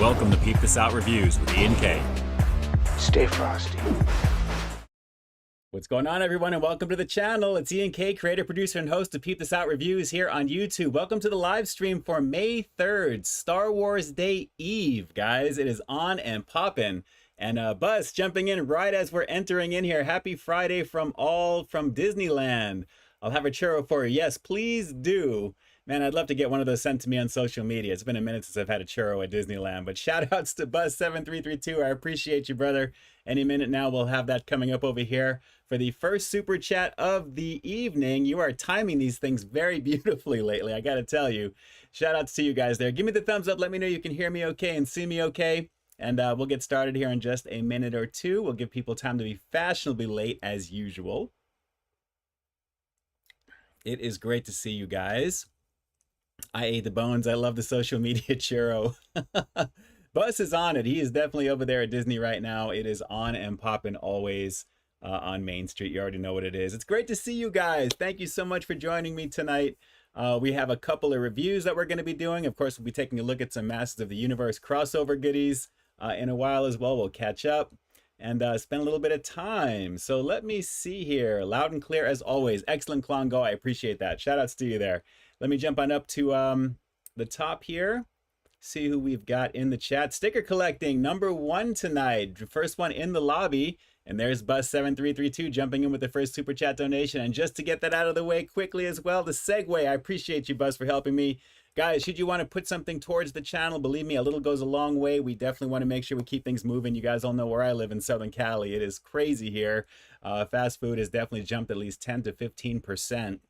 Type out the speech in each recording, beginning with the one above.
Welcome to Peep This Out Reviews with Ian K. Stay frosty. What's going on, everyone, and welcome to the channel. It's Ian K, creator, producer, and host of Peep This Out Reviews here on YouTube. Welcome to the live stream for May 3rd, Star Wars Day Eve, guys. It is on and poppin'. And Buzz jumping in right as we're entering in here. Happy Friday from Disneyland. I'll have a churro for you. Yes, please do. Man, I'd love to get one of those sent to me on social media. It's been a minute since I've had a churro at Disneyland. But shout outs to Buzz7332. I appreciate you, brother. Any minute now, we'll have that coming up over here for the first super chat of the evening. You are timing these things very beautifully lately, I got to tell you. Shout outs to you guys there. Give me the thumbs up. Let me know you can hear me okay and see me okay. And we'll get started here in just a minute or two. We'll give people time to be fashionably late as usual. It is great to see you guys. I ate the bones. I love the social media churro. Buzz is on it. He is definitely over there at Disney right now. It is on and popping always on Main Street. You already know what it is. It's great to see you guys. Thank you so much for joining me tonight. We have a couple of reviews that we're going to be doing. Of course, we'll be taking a look at some Masters of the Universe crossover goodies in a while as well. We'll catch up and spend a little bit of time. So let me see here. Loud and clear as always. Excellent, Klongo. I appreciate that. Shout outs to you there. Let me jump on up to the top here. See who we've got in the chat. Sticker collecting, #1 tonight. First one in the lobby. And there's Buzz7332 jumping in with the first super chat donation. And just to get that out of the way quickly as well, the segue. I appreciate you, Buzz, for helping me. Guys, should you want to put something towards the channel, believe me, a little goes a long way. We definitely want to make sure we keep things moving. You guys all know where I live in Southern Cali. It is crazy here. Fast food has definitely jumped at least 10 to 15%.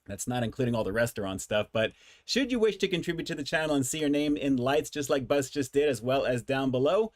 That's not including all the restaurant stuff, but should you wish to contribute to the channel and see your name in lights just like Buzz just did, as well as down below,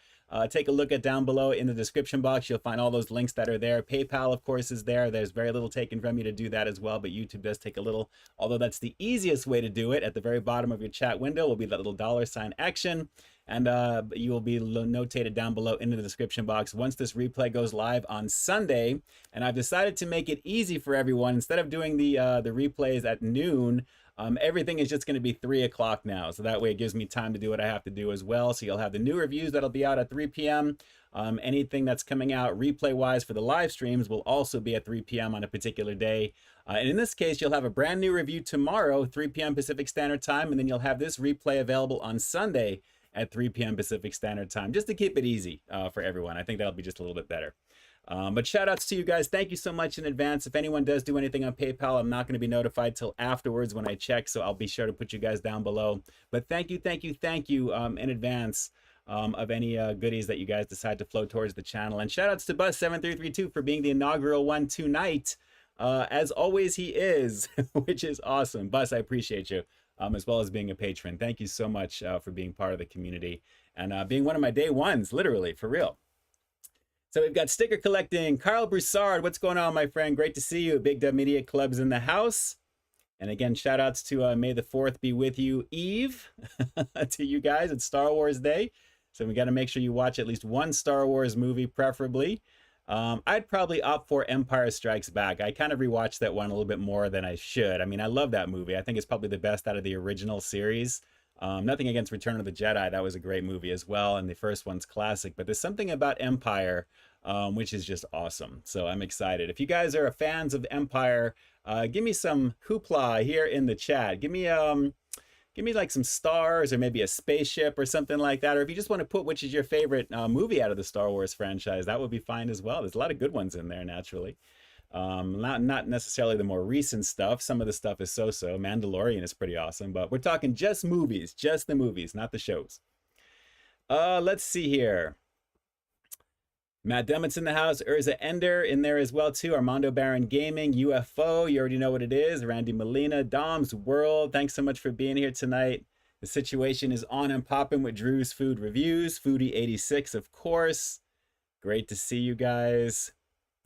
take a look at down below in the description box. You'll find all those links that are there. PayPal, of course, is there. There's very little taken from you to do that as well, but YouTube does take a little, although that's the easiest way to do it. At the very bottom of your chat window will be that little $ action. And you will be notated down below in the description box once this replay goes live on Sunday. And I've decided to make it easy for everyone. Instead of doing the replays at noon, everything is just going to be 3 o'clock now. So that way it gives me time to do what I have to do as well. So you'll have the new reviews that'll be out at 3 p.m. Anything that's coming out replay-wise for the live streams will also be at 3 p.m. on a particular day. And in this case, you'll have a brand new review tomorrow, 3 p.m. Pacific Standard Time. And then you'll have this replay available on Sunday at 3 p.m. Pacific Standard Time, just to keep it easy for everyone. I think that'll be just a little bit better. But shout outs to you guys. Thank you so much in advance. If anyone does do anything on PayPal, I'm not going to be notified till afterwards when I check, so I'll be sure to put you guys down below. But thank you in advance of any goodies that you guys decide to flow towards the channel. And shout outs to Buzz7332 for being the inaugural one tonight. As always, he is, which is awesome. Buzz, I appreciate you. As well as being a patron. Thank you so much for being part of the community and being one of my day ones, literally, for real. So we've got sticker collecting. Carl Broussard, what's going on, my friend? Great to see you. Big Dub Media Club's in the house. And again, shout outs to May the 4th be with you, Eve, to you guys. It's Star Wars Day. So we got to make sure you watch at least one Star Wars movie, preferably. I'd probably opt for Empire Strikes Back. I kind of rewatched that one a little bit more than I should. I mean, I love that movie. I think it's probably the best out of the original series. Nothing against Return of the Jedi. That was a great movie as well, and the first one's classic. But there's something about Empire, which is just awesome. So I'm excited. If you guys are fans of Empire, give me some hoopla here in the chat. Give me like some stars or maybe a spaceship or something like that. Or if you just want to put which is your favorite movie out of the Star Wars franchise, that would be fine as well. There's a lot of good ones in there, naturally. Not necessarily the more recent stuff. Some of the stuff is so-so. Mandalorian is pretty awesome, but we're talking just movies, just the movies, not the shows. Let's see here. Matt Dummett's in the house. Urza Ender in there as well, too. Armando Baron Gaming, UFO. You already know what it is. Randy Molina, Dom's World. Thanks so much for being here tonight. The situation is on and popping with Drew's Food Reviews. Foodie86, of course. Great to see you guys.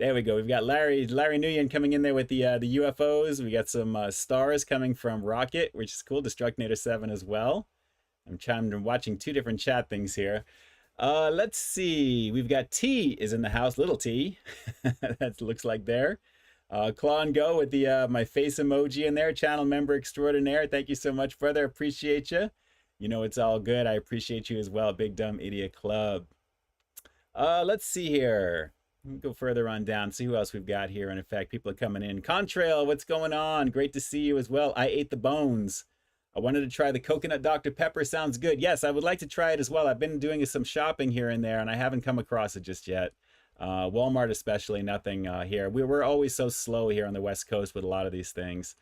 There we go. We've got Larry Nguyen coming in there with the UFOs. We got some stars coming from Rocket, which is cool. Destructinator 7 as well. I'm watching two different chat things here. Let's see. We've got T is in the house. Little T. That looks like there. Claw and Go with the my face emoji in there. Channel member extraordinaire. Thank you so much, brother. Appreciate you. You know, it's all good. I appreciate you as well, Big Dumb Idiot Club. Let's see here. Let me go further on down, see who else we've got here. In effect, people are coming in. Contrail, what's going on? Great to see you as well. I ate the bones. I wanted to try the coconut Dr. Pepper. Sounds good. Yes, I would like to try it as well. I've been doing some shopping here and there, and I haven't come across it just yet. Walmart especially, nothing here. We're always so slow here on the West Coast with a lot of these things.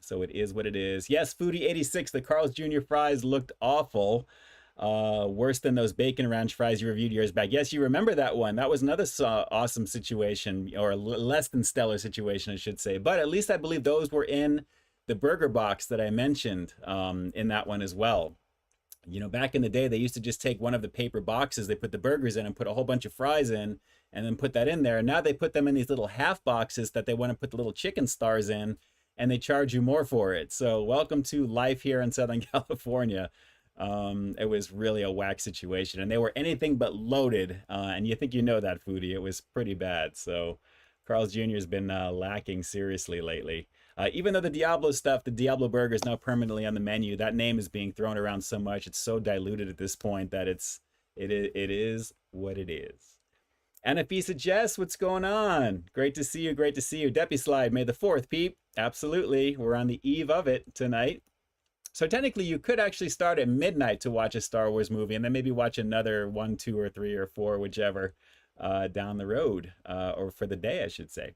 So it is what it is. Yes, Foodie86, the Carl's Jr. fries looked awful. Worse than those bacon ranch fries you reviewed years back. Yes, you remember that one. That was another awesome situation, or less than stellar situation, I should say. But at least I believe those were in the burger box that I mentioned in that one as well. You know, back in the day, they used to just take one of the paper boxes, they put the burgers in and put a whole bunch of fries in and then put that in there. And now they put them in these little half boxes that they want to put the little chicken stars in, and they charge you more for it. So welcome to life here in Southern California. It was really a whack situation, and they were anything but loaded. And you think you know that, Foodie. It was pretty bad. So Carl's Jr. has been lacking seriously lately. Even though the Diablo stuff, the Diablo burger is now permanently on the menu, that name is being thrown around so much, it's so diluted at this point that it is what it is. Anafisa Jess, what's going on? Great to see you, great to see you. Deppy Slide, May the 4th, Peep. Absolutely, we're on the eve of it tonight. So technically you could actually start at midnight to watch a Star Wars movie and then maybe watch another 1, 2, or 3, or 4, whichever, down the road, or for the day, I should say.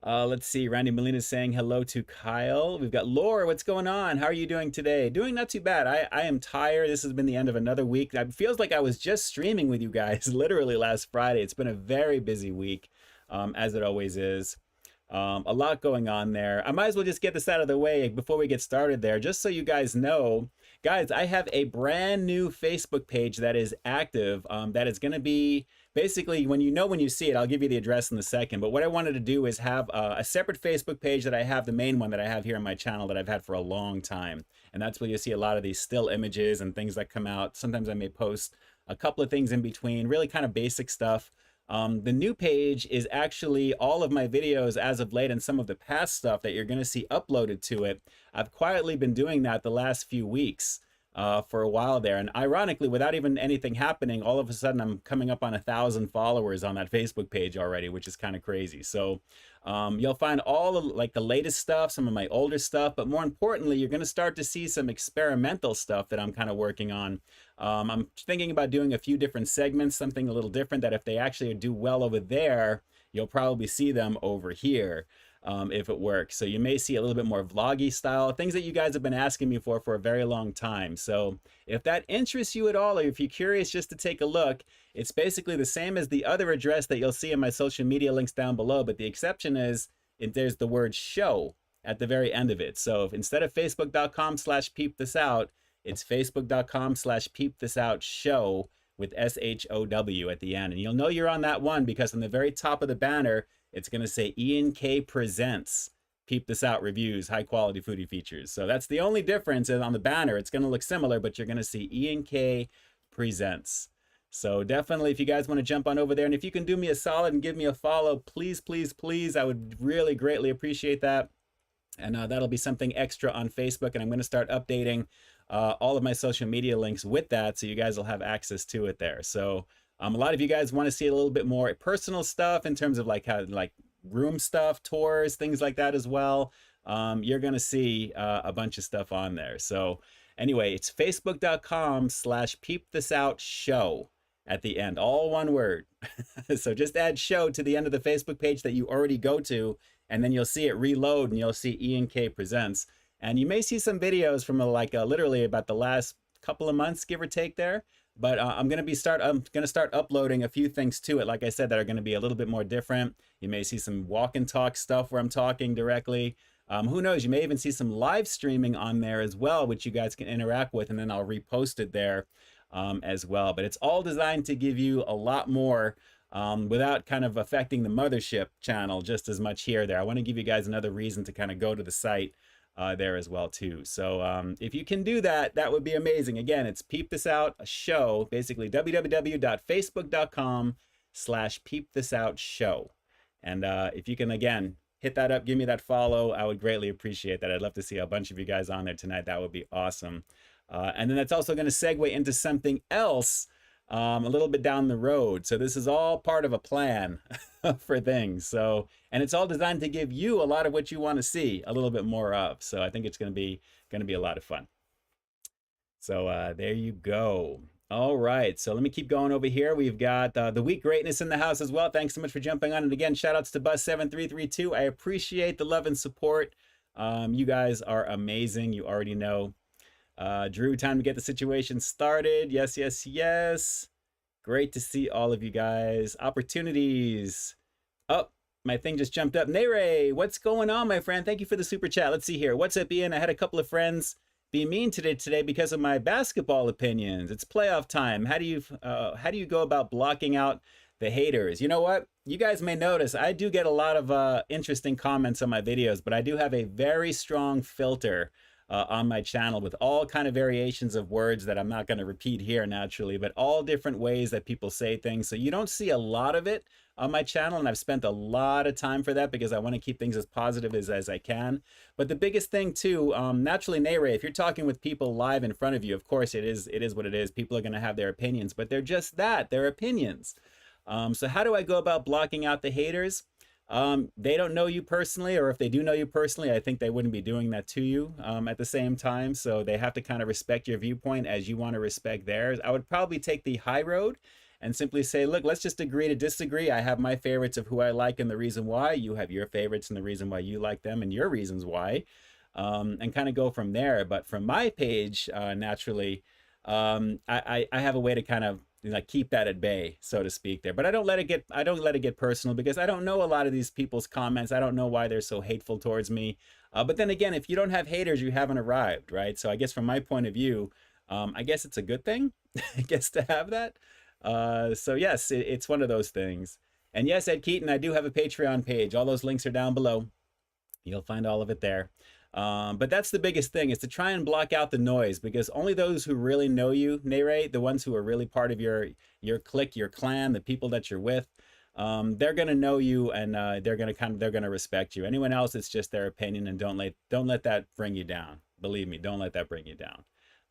Let's see. Randy Molina saying hello to Kyle. We've got Laura. What's going on? How are you doing today? Doing not too bad. I am tired. This has been the end of another week. It feels like I was just streaming with you guys literally last Friday. It's been a very busy week, as it always is. A lot going on there. I might as well just get this out of the way before we get started there, just so you guys know. Guys, I have a brand new Facebook page that is active, that is going to be basically, when you see it, I'll give you the address in a second. But what I wanted to do is have a separate Facebook page that I have, the main one that I have here on my channel that I've had for a long time. And that's where you'll see a lot of these still images and things that come out. Sometimes I may post a couple of things in between, really kind of basic stuff. The new page is actually all of my videos as of late and some of the past stuff that you're going to see uploaded to it. I've quietly been doing that the last few weeks for a while there. And ironically, without even anything happening, all of a sudden I'm coming up on 1,000 followers on that Facebook page already, which is kind of crazy. So you'll find all of like the latest stuff, some of my older stuff, but more importantly, you're going to start to see some experimental stuff that I'm kind of working on. I'm thinking about doing a few different segments, something a little different that if they actually do well over there, you'll probably see them over here. If it works. So you may see a little bit more vloggy style, things that you guys have been asking me for a very long time. So if that interests you at all, or if you're curious just to take a look, it's basically the same as the other address that you'll see in my social media links down below, but the exception is there's the word show at the very end of it. So if instead of facebook.com/peepthisout, it's facebook.com/peepthisout-show with SHOW at the end. And you'll know you're on that one because on the very top of the banner, it's going to say Ian K Presents Peep This Out Reviews, High Quality Foodie Features. So that's the only difference. On the banner, it's going to look similar, but you're going to see Ian K Presents. So definitely, if you guys want to jump on over there, and if you can do me a solid and give me a follow, please, please, please, I would really greatly appreciate that. And that'll be something extra on Facebook, and I'm going to start updating all of my social media links with that, so you guys will have access to it there. So a lot of you guys want to see a little bit more personal stuff in terms of like room stuff, tours, things like that as well. You're going to see a bunch of stuff on there. So anyway, it's facebook.com/peepthisout-show at the end, all one word. So just add show to the end of the Facebook page that you already go to, and then you'll see it reload and you'll see Ian K Presents. And you may see some videos from literally about the last couple of months, give or take there. But I'm going to start uploading a few things to it, like I said, that are going to be a little bit more different. You may see some walk and talk stuff where I'm talking directly. Who knows? You may even see some live streaming on there as well, which you guys can interact with, and then I'll repost it there as well. But it's all designed to give you a lot more without kind of affecting the mothership channel just as much here. I want to give you guys another reason to kind of go to the site there as well too. So if you can do that, that would be amazing. Again, it's Peep This Out Show, basically www.facebook.com/peepthisout-show. And if you can, again, hit that up, give me that follow. I would greatly appreciate that. I'd love to see a bunch of you guys on there tonight. That would be awesome. And then that's also going to segue into something else a little bit down the road. So this is all part of a plan for things. So, and it's all designed to give you a lot of what you want to see a little bit more of. So I think it's going to be a lot of fun. So there you go. All right, so let me keep going over here. We've got the Week Greatness in the house as well. Thanks so much for jumping on. And again, shout outs to Buzz7332. I appreciate the love and support. You guys are amazing. You already know. Drew, time to get the situation started. Yes, yes, yes. Great to see all of you guys. Opportunities. Oh, my thing just jumped up. Nere, what's going on, my friend? Thank you for the super chat. Let's see here. What's up, Ian? I had a couple of friends be mean today because of my basketball opinions. It's playoff time. How do you go about blocking out the haters? You know what? You guys may notice I do get a lot of interesting comments on my videos, but I do have a very strong filter on my channel with all kind of variations of words that I'm not going to repeat here naturally, but all different ways that people say things. So you don't see a lot of it on my channel, and I've spent a lot of time for that because I want to keep things as positive as I can. But the biggest thing too, naturally, Nere, if you're talking with people live in front of you, of course it is what it is. People are going to have their opinions, but they're just that, they're opinions. So how do I go about blocking out the haters? They don't know you personally, or if they do know you personally, I think they wouldn't be doing that to you at the same time. So they have to kind of respect your viewpoint as you want to respect theirs. I would probably take the high road and simply say, look, let's just agree to disagree. I have my favorites of who I like and the reason why. You have your favorites and the reason why you like them and your reasons why, and kind of go from there. But from my page, naturally, I have a way to kind of keep that at bay, so to speak there. But I don't let it get personal because I don't know a lot of these people's comments. I don't know why they're so hateful towards me. But then again, if you don't have haters, you haven't arrived, right? So I guess from my point of view, I guess it's a good thing, I guess, to have that. So yes, it's one of those things. And yes, Ed Keaton, I do have a Patreon page. All those links are down below. You'll find all of it there. But that's the biggest thing, is to try and block out the noise, because only those who really know you, Nere, the ones who are really part of your clique, your clan, the people that you're with, they're going to know you, and they're going to respect you. Anyone else, it's just their opinion, and don't let that bring you down. Believe me, don't let that bring you down.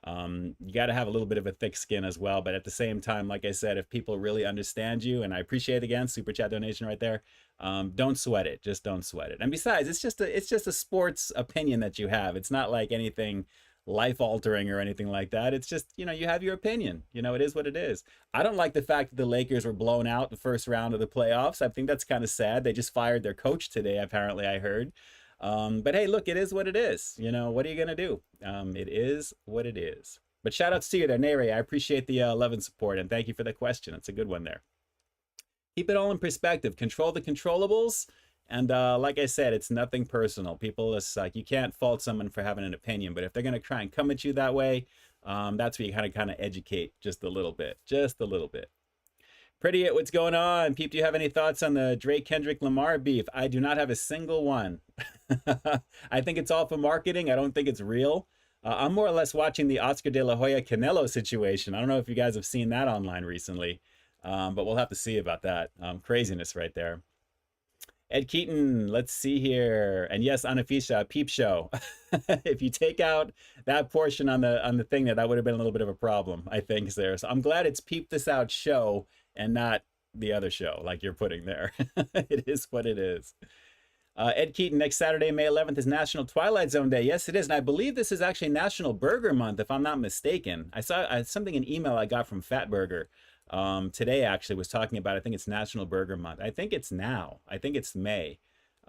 You got to have a little bit of a thick skin as well, but at the same time, like I said, if people really understand you, and I appreciate, again, super chat donation right there, don't sweat it. Just don't sweat it. And besides, it's just a sports opinion that you have. It's not like anything life altering or anything like that. It's just, you have your opinion. It is what it is. I don't like the fact that the Lakers were blown out the first round of the playoffs. I think that's kind of sad. They just fired their coach today, apparently, I heard. But hey, look, it is what it is. What are you going to do? It is what it is. But shout outs to you there, Nere. I appreciate the love and support, and thank you for the question. It's a good one there. Keep it all in perspective. Control the controllables. And like I said, it's nothing personal. People, it's like, you can't fault someone for having an opinion, but if they're going to try and come at you that way, that's where you kind of educate just a little bit. Just a little bit. Pretty It, what's going on? Peep, do you have any thoughts on the Drake Kendrick Lamar beef? I do not have a single one. I think it's all for marketing. I don't think it's real. I'm more or less watching the Oscar de la Hoya Canelo situation. I don't know if you guys have seen that online recently, but we'll have to see about that. Craziness right there. Ed Keaton, let's see here. And yes, Anafisha, Peep Show. If you take out that portion on the thing, that would have been a little bit of a problem, I think, there. So I'm glad it's Peep This Out show and not the other show like you're putting there. It is what it is. Ed Keaton, next Saturday, May 11th, is National Twilight Zone Day. Yes, it is. And I believe this is actually National Burger Month, if I'm not mistaken. I saw something, an email I got from Fatburger today, actually, was talking about, I think it's National Burger Month. I think it's now. I think it's May.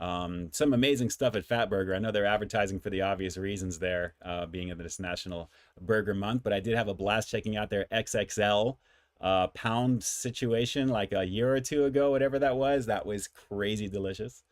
Some amazing stuff at Fatburger. I know they're advertising for the obvious reasons there, being in this National Burger Month. But I did have a blast checking out their XXL pound situation like a year or two ago, whatever that was. That was crazy delicious.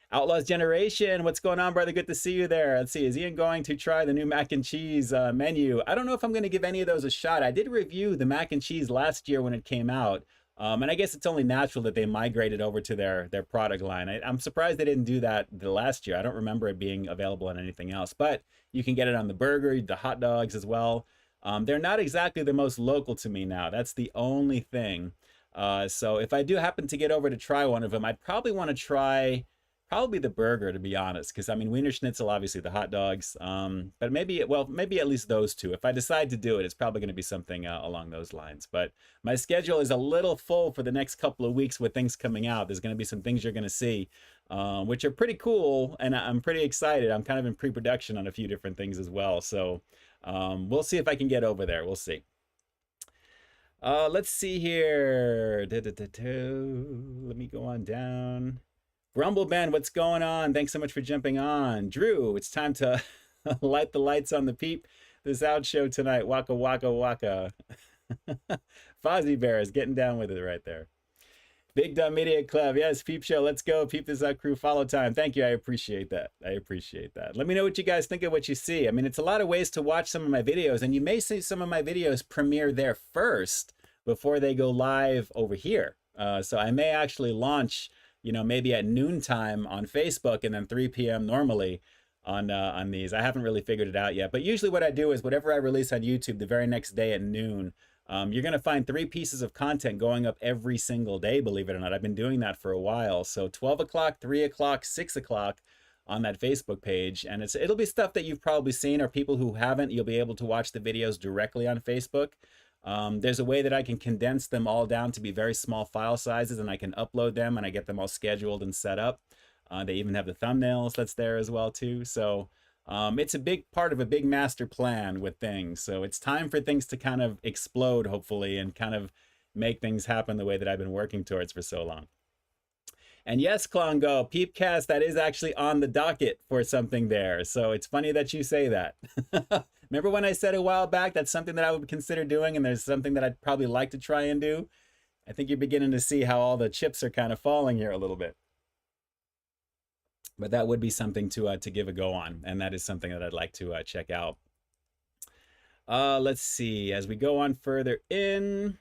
Outlaws Generation, what's going on, brother? Good to see you there. Let's see, is Ian going to try the new mac and cheese menu? I don't know if I'm going to give any of those a shot. I did review the mac and cheese last year when it came out, and I guess it's only natural that they migrated over to their product line. I'm surprised they didn't do that the last year. I don't remember it being available on anything else, but you can get it on the burger, the hot dogs as well. They're not exactly the most local to me now. That's the only thing. So if I do happen to get over to try one of them, I'd probably want to try Probably the burger, to be honest, because I mean, Wiener Schnitzel, obviously the hot dogs, but maybe, well, maybe at least those two. If I decide to do it, it's probably going to be something along those lines. But my schedule is a little full for the next couple of weeks with things coming out. There's going to be some things you're going to see, which are pretty cool, and I'm pretty excited. I'm kind of in pre-production on a few different things as well. So we'll see if I can get over there. We'll see. Let's see here. Let me go on down. Grumble Band, what's going on? Thanks so much for jumping on. Drew, it's time to light the lights on the Peep This Out show tonight. Waka, waka, waka. Fozzie Bear is getting down with it right there. Big Dumb Media Club. Yes, Peep Show. Let's go. Peep This Out crew. Follow time. Thank you. I appreciate that. I appreciate that. Let me know what you guys think of what you see. I mean, it's a lot of ways to watch some of my videos, and you may see some of my videos premiere there first before they go live over here. So I may actually launch, you know, maybe at noontime on Facebook and then 3 p.m. normally on these. I haven't really figured it out yet. But usually what I do is whatever I release on YouTube the very next day at noon, you're going to find 3 pieces of content going up every single day, believe it or not. I've been doing that for a while. So 12 o'clock, 3 o'clock, 6 o'clock on that Facebook page. And it'll be stuff that you've probably seen, or people who haven't, you'll be able to watch the videos directly on Facebook. There's a way that I can condense them all down to be very small file sizes, and I can upload them and I get them all scheduled and set up. They even have the thumbnails that's there as well too. So it's a big part of a big master plan with things. So it's time for things to kind of explode, hopefully, and kind of make things happen the way that I've been working towards for so long. And yes, Klongo, Peepcast, that is actually on the docket for something there. So it's funny that you say that. Remember when I said a while back that's something that I would consider doing, and there's something that I'd probably like to try and do? I think you're beginning to see how all the chips are kind of falling here a little bit. But that would be something to give a go on, and that is something that I'd like to check out. Let's see, as we go on further in.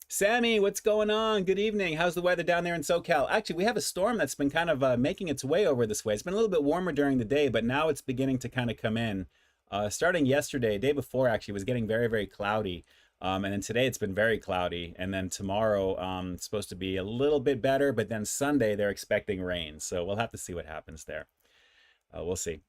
Sammy, what's going on? Good evening. How's the weather down there in SoCal? Actually, we have a storm that's been kind of making its way over this way. It's been a little bit warmer during the day, but now it's beginning to kind of come in. Starting yesterday, day before actually, was getting very, very cloudy. And then today it's been very cloudy. And then tomorrow it's supposed to be a little bit better, but then Sunday they're expecting rain. So we'll have to see what happens there. We'll see.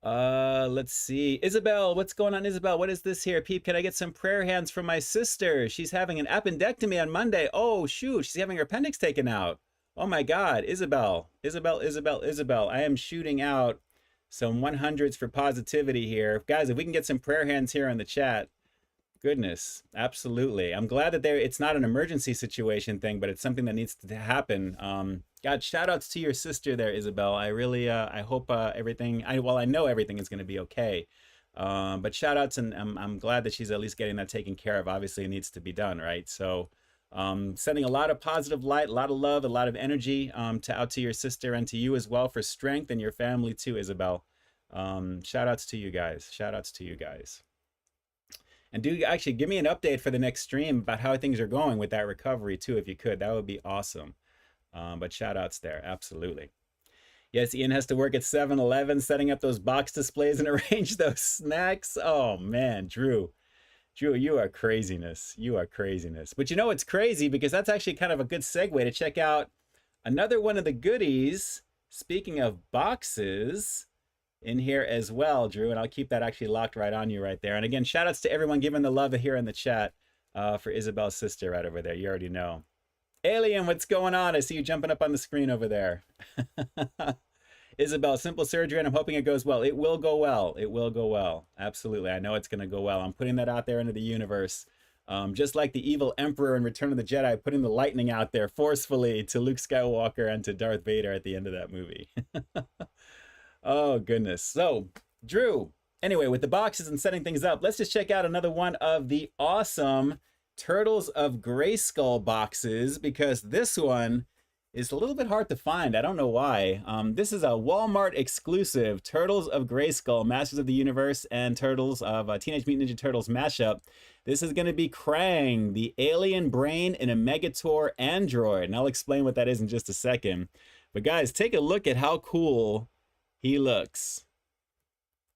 Let's see. Isabel, what's going on, Isabel? What is this here? Peep, can I get some prayer hands from my sister? She's having an appendectomy on Monday. Oh, shoot. She's having her appendix taken out. Oh, my God. Isabel. I am shooting out some 100s for positivity here. Guys, if we can get some prayer hands here in the chat. Goodness, absolutely. I'm glad that it's not an emergency situation thing, but it's something that needs to happen. God, shout outs to your sister there, Isabel. I really, I hope everything, well, I know everything is going to be okay. But shout outs, and I'm glad that she's at least getting that taken care of. Obviously, it needs to be done, right? So sending a lot of positive light, a lot of love, a lot of energy out to your sister and to you as well for strength, and your family too, Isabel. Shout outs to you guys. Shout outs to you guys. And do actually give me an update for the next stream about how things are going with that recovery too, if you could. That would be awesome. But shout outs there, absolutely. Yes, Ian has to work at 7-Eleven setting up those box displays and arrange those snacks. Oh man, Drew, you are craziness. You are craziness. But you know it's crazy because that's actually kind of a good segue to check out another one of the goodies. Speaking of boxes, in here as well, Drew, and I'll keep that actually locked right on you right there. And again, shout outs to everyone giving the love here in the chat for Isabel's sister right over there. You already know. Alien, what's going on? I see you jumping up on the screen over there. Isabel, simple surgery, and I'm hoping it goes well. It will go well. It will go well. Absolutely. I know it's going to go well. I'm putting that out there into the universe. Just like the evil emperor in Return of the Jedi, putting the lightning out there forcefully to Luke Skywalker and to Darth Vader at the end of that movie. Oh, goodness. So, Drew, anyway, with the boxes and setting things up, let's just check out another one of the awesome Turtles of Grayskull boxes, because this one is a little bit hard to find. I don't know why. This is a Walmart exclusive Turtles of Grayskull, Masters of the Universe, and Turtles of Teenage Mutant Ninja Turtles mashup. This is going to be Krang, the alien brain in a Megator android. And I'll explain what that is in just a second. But guys, take a look at how cool he looks.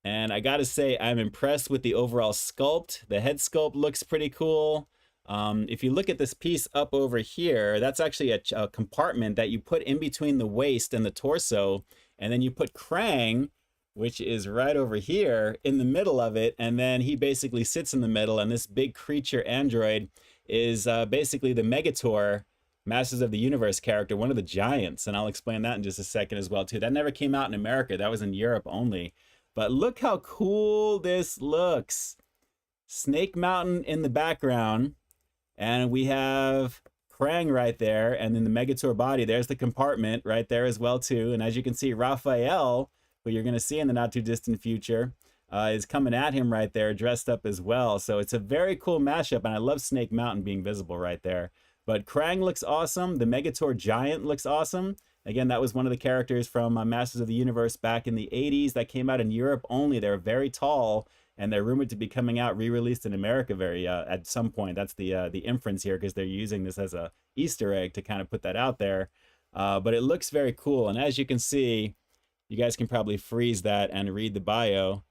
And I gotta say, I'm impressed with the overall sculpt. The head sculpt looks pretty cool. If you look at this piece up over here, that's actually a compartment that you put in between the waist and the torso, and then you put Krang, which is right over here, in the middle of it, and then he basically sits in the middle, and this big creature android is basically the Megator, Masters of the Universe character, one of the giants, and I'll explain that in just a second as well too. That never came out in America, that was in Europe only. But look how cool this looks. Snake Mountain in the background, and we have Krang right there, and then the Megator body, there's the compartment right there as well too. And as you can see, Raphael, who you're going to see in the not too distant future, is coming at him right there, dressed up as well. So it's a very cool mashup, and I love Snake Mountain being visible right there. But Krang looks awesome. The Megator Giant looks awesome. Again, that was one of the characters from Masters of the Universe back in the 80s that came out in Europe only. They're very tall, and they're rumored to be coming out re-released in America at some point. That's the inference here, because they're using this as a Easter egg to kind of put that out there. But it looks very cool, and as you can see, you guys can probably freeze that and read the bio.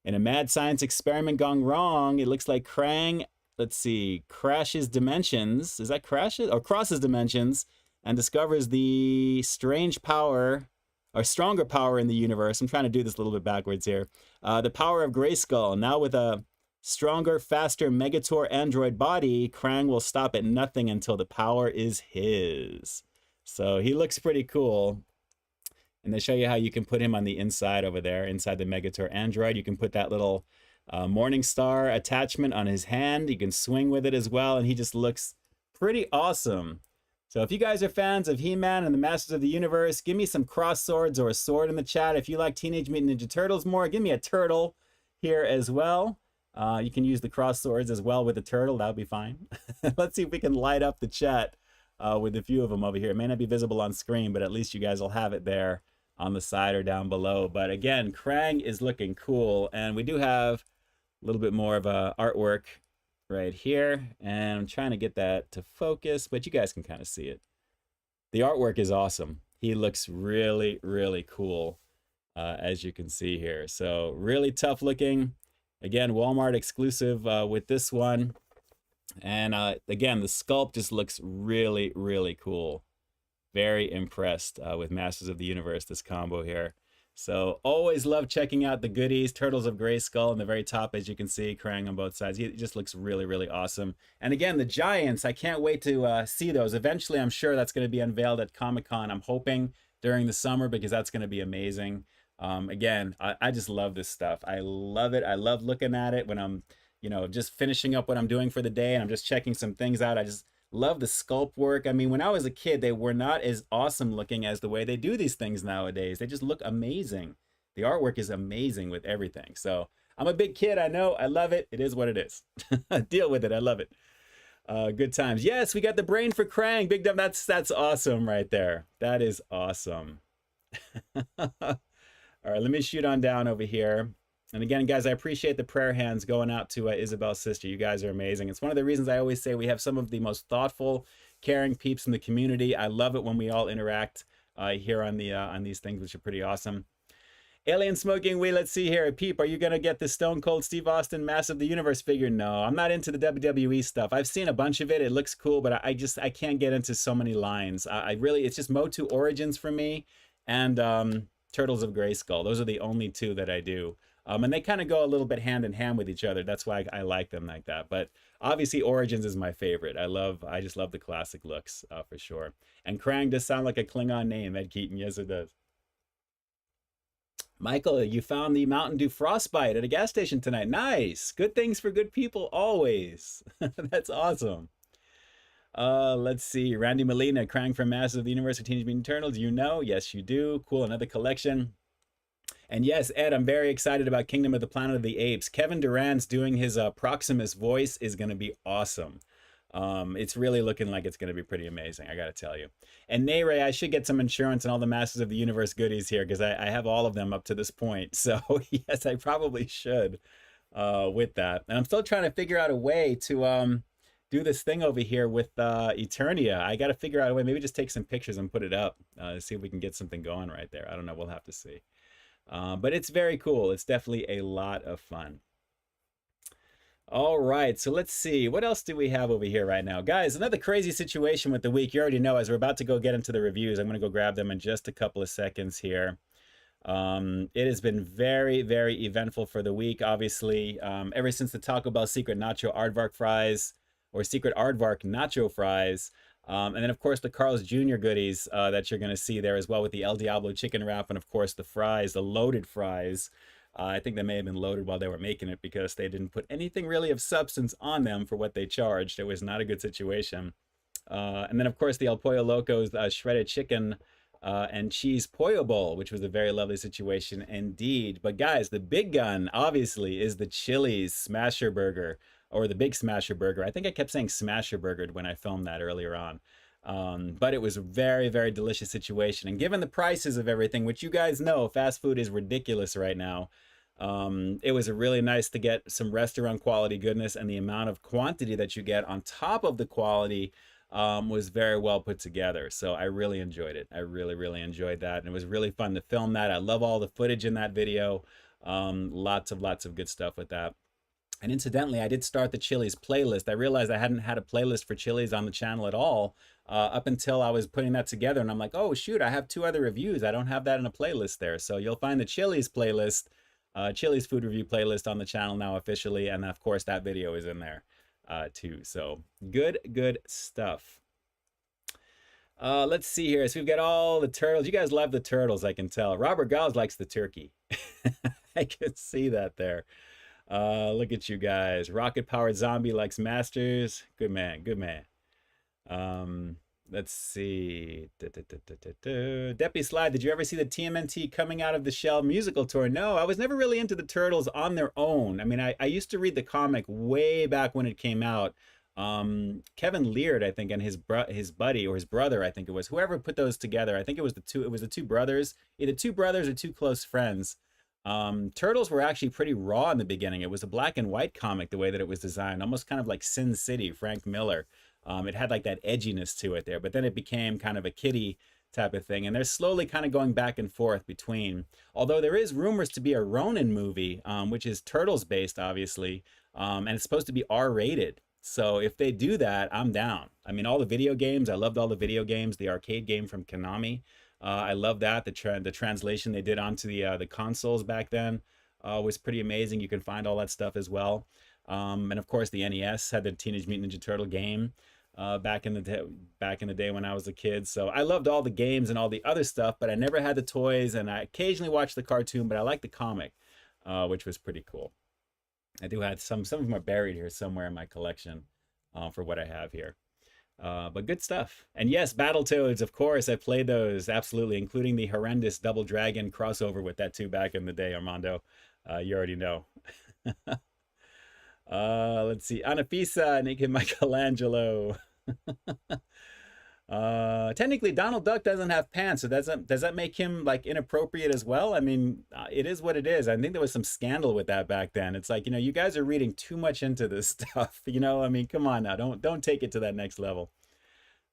In a mad science experiment gone wrong, it looks like Krang, let's see, crashes dimensions. Is that crashes? Or crosses dimensions and discovers the strange power, or stronger power in the universe. I'm trying to do this a little bit backwards here. The power of Grayskull. Now with a stronger, faster Megator android body, Krang will stop at nothing until the power is his. So he looks pretty cool. And they show you how you can put him on the inside over there, inside the Megator android. You can put that little Morning Star attachment on his hand. You can swing with it as well, and he just looks pretty awesome. So if you guys are fans of He-Man and the Masters of the Universe, give me some cross swords or a sword in the chat. If you like Teenage Mutant Ninja Turtles more, give me a turtle here as well. You can use the cross swords as well with the turtle. That'll be fine. Let's see if we can light up the chat with a few of them over here. It may not be visible on screen, but at least you guys will have it there on the side or down below. But again, Krang is looking cool, and we do have a little bit more of a artwork right here, and I'm trying to get that to focus, but you guys can kind of see it. The artwork is awesome. He looks really, really cool, as you can see here. So really tough looking. Again, Walmart exclusive with this one. And again, the sculpt just looks really, really cool. Very impressed with Masters of the Universe, this combo here. So always love checking out the goodies. Turtles of Grayskull in the very top, as you can see, Krang on both sides. He just looks really, really awesome. And again, the Giants, I can't wait to see those. Eventually, I'm sure that's going to be unveiled at Comic-Con. I'm hoping during the summer, because that's going to be amazing. Again, I just love this stuff. I love it. I love looking at it when I'm, you know, just finishing up what I'm doing for the day, and I'm just checking some things out. I just love the sculpt work. I mean, when I was a kid, they were not as awesome looking as the way they do these things nowadays. They just look amazing. The artwork is amazing with everything. So I'm a big kid. I know. I love it. It is what it is. Deal with it. I love it. Good times. Yes, we got the brain for Krang. Big dumb. That's awesome right there. That is awesome. All right, let me shoot on down over here. And again, guys, I appreciate the prayer hands going out to Isabel's sister. You guys are amazing. It's one of the reasons I always say we have some of the most thoughtful, caring peeps in the community. I love it when we all interact here on these things, which are pretty awesome. Alien Smoking Weed, let's see here. Peep, are you going to get the Stone Cold Steve Austin Master of the Universe figure? No, I'm not into the WWE stuff. I've seen a bunch of it. It looks cool, but I can't get into so many lines. It's just Motu Origins for me and Turtles of Grayskull. Those are the only two that I do. And they kind of go a little bit hand in hand with each other. That's why I like them like that. But obviously Origins is my favorite. I just love the classic looks for sure. And Krang does sound like a Klingon name, Ed Keaton. Yes, it does. Michael, you found the Mountain Dew Frostbite at a gas station tonight. Nice. Good things for good people always. That's awesome. Let's see. Randy Molina, Krang from Masters of the Universe of Teenage Mutant Ninja Turtles. You know? Yes, you do. Cool. Another collection. And yes, Ed, I'm very excited about Kingdom of the Planet of the Apes. Kevin Durant's doing his Proximus voice is going to be awesome. It's really looking like it's going to be pretty amazing, I got to tell you. And Nayray, I should get some insurance on all the Masters of the Universe goodies here, because I have all of them up to this point. So yes, I probably should with that. And I'm still trying to figure out a way to do this thing over here with Eternia. I got to figure out a way, maybe just take some pictures and put it up, see if we can get something going right there. I don't know, we'll have to see. But it's very cool. It's definitely a lot of fun. All right, so let's see. What else do we have over here right now? Guys, another crazy situation with the week. You already know, as we're about to go get into the reviews, I'm going to go grab them in just a couple of seconds here. It has been very, very eventful for the week, obviously. Ever since the Taco Bell Secret Nacho Aardvark fries, or Secret Aardvark Nacho fries, and then, of course, the Carl's Jr. goodies that you're going to see there as well with the El Diablo chicken wrap, and, of course, the fries, the loaded fries. I think they may have been loaded while they were making it because they didn't put anything really of substance on them for what they charged. It was not a good situation. And then, of course, the El Pollo Loco's shredded chicken and cheese pollo bowl, which was a very lovely situation indeed. But guys, the big gun, obviously, is the Chili's Smasher Burger, or the Big Smasher Burger. I think I kept saying Smasher Burger when I filmed that earlier on. But it was a very, very delicious situation. And given the prices of everything, which you guys know, fast food is ridiculous right now. It was really nice to get some restaurant quality goodness, and the amount of quantity that you get on top of the quality was very well put together. So I really enjoyed it. I really, really enjoyed that. And it was really fun to film that. I love all the footage in that video. Lots of good stuff with that. And incidentally, I did start the Chili's playlist. I realized I hadn't had a playlist for Chili's on the channel at all up until I was putting that together. And I'm like, oh, shoot, I have 2 other reviews. I don't have that in a playlist there. So you'll find the Chili's playlist, Chili's food review playlist on the channel now officially. And of course, that video is in there too. So good stuff. Let's see here. So we've got all the turtles. You guys love the turtles, I can tell. Robert Giles likes the turkey. I can see that there. Look at you guys. Rocket Powered Zombie likes Masters. Good man, good man. Let's see. Deppy Slide, did you ever see the TMNT Coming Out of the Shell musical tour? No, I was never really into the Turtles on their own. I mean, I used to read the comic way back when it came out. Kevin Leard, I think, and his buddy, or his brother, I think it was, whoever put those together. I think it was the two brothers, either 2 brothers or 2 close friends. Turtles were actually pretty raw in the beginning. It was a black and white comic, the way that it was designed, almost kind of like Sin City, Frank Miller. It had like that edginess to it there, but then it became kind of a kiddie type of thing. And they're slowly kind of going back and forth between, although there is rumors to be a Ronin movie, which is Turtles based, obviously. And it's supposed to be R-rated. So if they do that, I'm down. I mean, all the video games, I loved all the video games, the arcade game from Konami. I love that. The translation they did onto the consoles back then was pretty amazing. You can find all that stuff as well. And of course, the NES had the Teenage Mutant Ninja Turtle game back in the day when I was a kid. So I loved all the games and all the other stuff, but I never had the toys. And I occasionally watched the cartoon, but I liked the comic, which was pretty cool. I do have some of them are buried here somewhere in my collection for what I have here. But good stuff. And yes, Battletoads, of course, I played those, absolutely, including the horrendous Double Dragon crossover with that too back in the day, Armando. You already know. Let's see. Anafisa, Naked Michelangelo. Technically, Donald Duck doesn't have pants, so does that make him like inappropriate as well? I mean, it is what it is. I think there was some scandal with that back then. It's like, you guys are reading too much into this stuff. I mean, come on now, don't take it to that next level.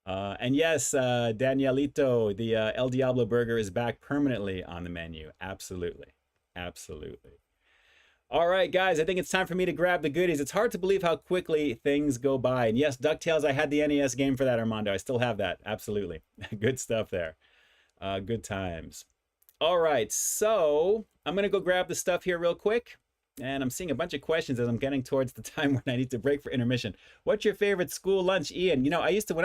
And yes, Danielito, the El Diablo burger is back permanently on the menu. Absolutely, absolutely. All right, guys, I think it's time for me to grab the goodies. It's hard to believe how quickly things go by. And yes, DuckTales, I had the NES game for that, Armando. I still have that. Absolutely. Good stuff there. Good times. All right, so I'm going to go grab the stuff here real quick. And I'm seeing a bunch of questions as I'm getting towards the time when I need to break for intermission. What's your favorite school lunch, Ian? When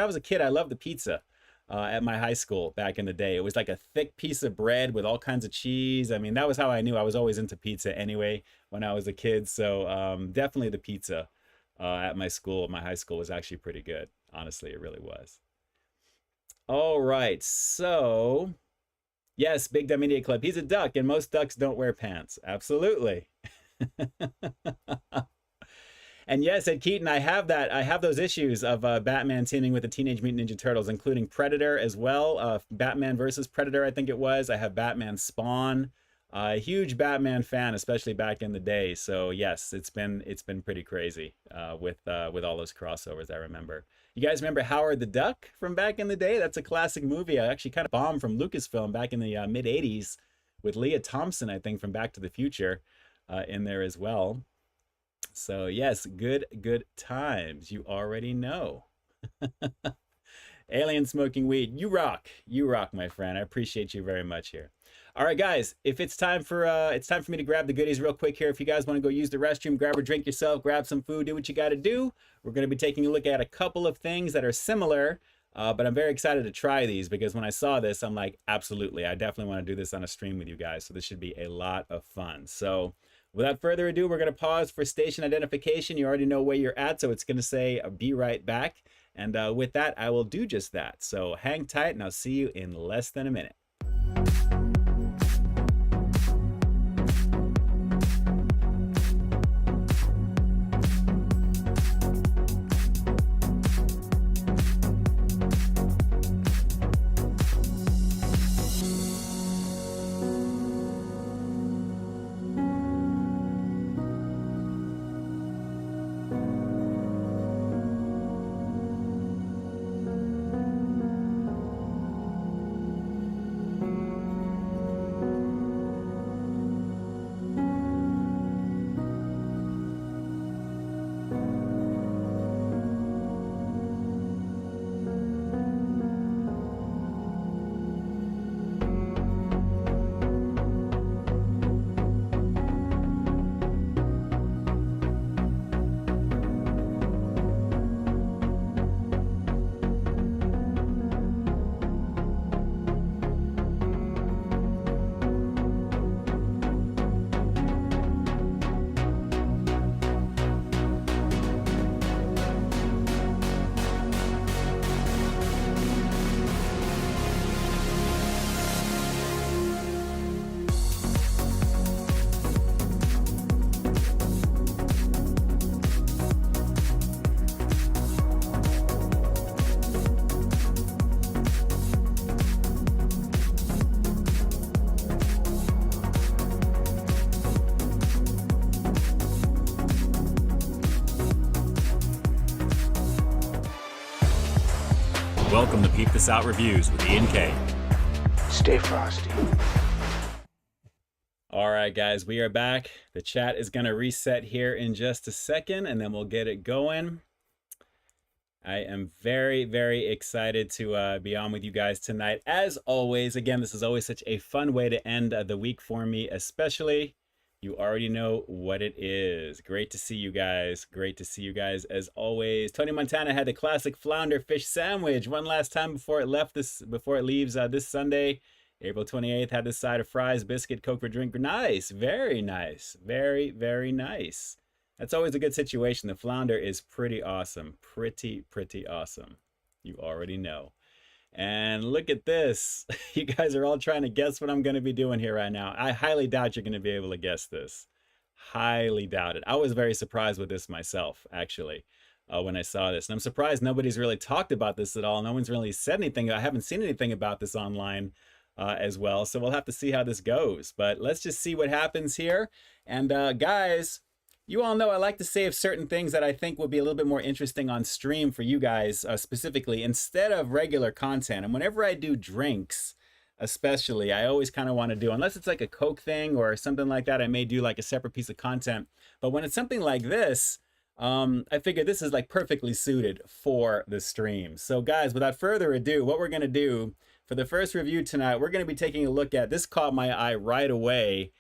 I was a kid, I loved the pizza. At my high school back in the day. It was like a thick piece of bread with all kinds of cheese. I mean, that was how I knew I was always into pizza anyway when I was a kid. So definitely the pizza at my high school was actually pretty good. Honestly, it really was. All right, so yes, Big Dumb Idiot Club. He's a duck and most ducks don't wear pants. Absolutely. And yes, Ed Keaton, I have that. I have those issues of Batman teaming with the Teenage Mutant Ninja Turtles, including Predator as well. Batman versus Predator, I think it was. I have Batman Spawn. A huge Batman fan, especially back in the day. So yes, it's been pretty crazy with all those crossovers. I remember. You guys remember Howard the Duck from back in the day? That's a classic movie. I actually kind of bombed from Lucasfilm back in the mid '80s with Leah Thompson, I think, from Back to the Future in there as well. So yes, good times. You already know. Alien smoking weed. You rock, my friend. I appreciate you very much here. All right, guys. If it's time for me to grab the goodies real quick here. If you guys want to go use the restroom, grab a drink yourself, grab some food, do what you got to do. We're going to be taking a look at a couple of things that are similar. But I'm very excited to try these because when I saw this, I'm like, absolutely, I definitely want to do this on a stream with you guys. So this should be a lot of fun. So without further ado, we're going to pause for station identification. You already know where you're at, so it's going to say be right back. And with that, I will do just that. So hang tight, and I'll see you in less than a minute. Welcome to Peep This Out Reviews with Ian K. Stay frosty. All right, guys, we are back. The chat is going to reset here in just a second, and then we'll get it going. I am very excited to be on with you guys tonight. As always, again, this is always such a fun way to end the week for me, especially. You already know what it is. Great to see you guys. Great to see you guys as always. Tony Montana had the classic flounder fish sandwich one last time before it leaves this Sunday. April 28th had this side of fries, biscuit, Coke for drink. Nice. Very nice. Very nice. That's always a good situation. The flounder is pretty awesome. Pretty awesome. You already know. And look at this. You guys are all trying to guess what I'm going to be doing here right now. I highly doubt you're going to be able to guess this. Highly doubt it. I was very surprised with this myself, actually, when I saw this. And I'm surprised nobody's really talked about this at all. No one's really said anything. I haven't seen anything about this online as well. So we'll have to see how this goes. But let's just see what happens here. And guys, you all know I like to save certain things that I think would be a little bit more interesting on stream for you guys specifically instead of regular content. And whenever I do drinks, especially, I always kind of want to do, unless it's like a Coke thing or something like that, I may do like a separate piece of content. But when it's something like this, I figure this is like perfectly suited for the stream. So guys, without further ado, what we're going to do for the first review tonight, we're going to be taking a look at, this caught my eye right away.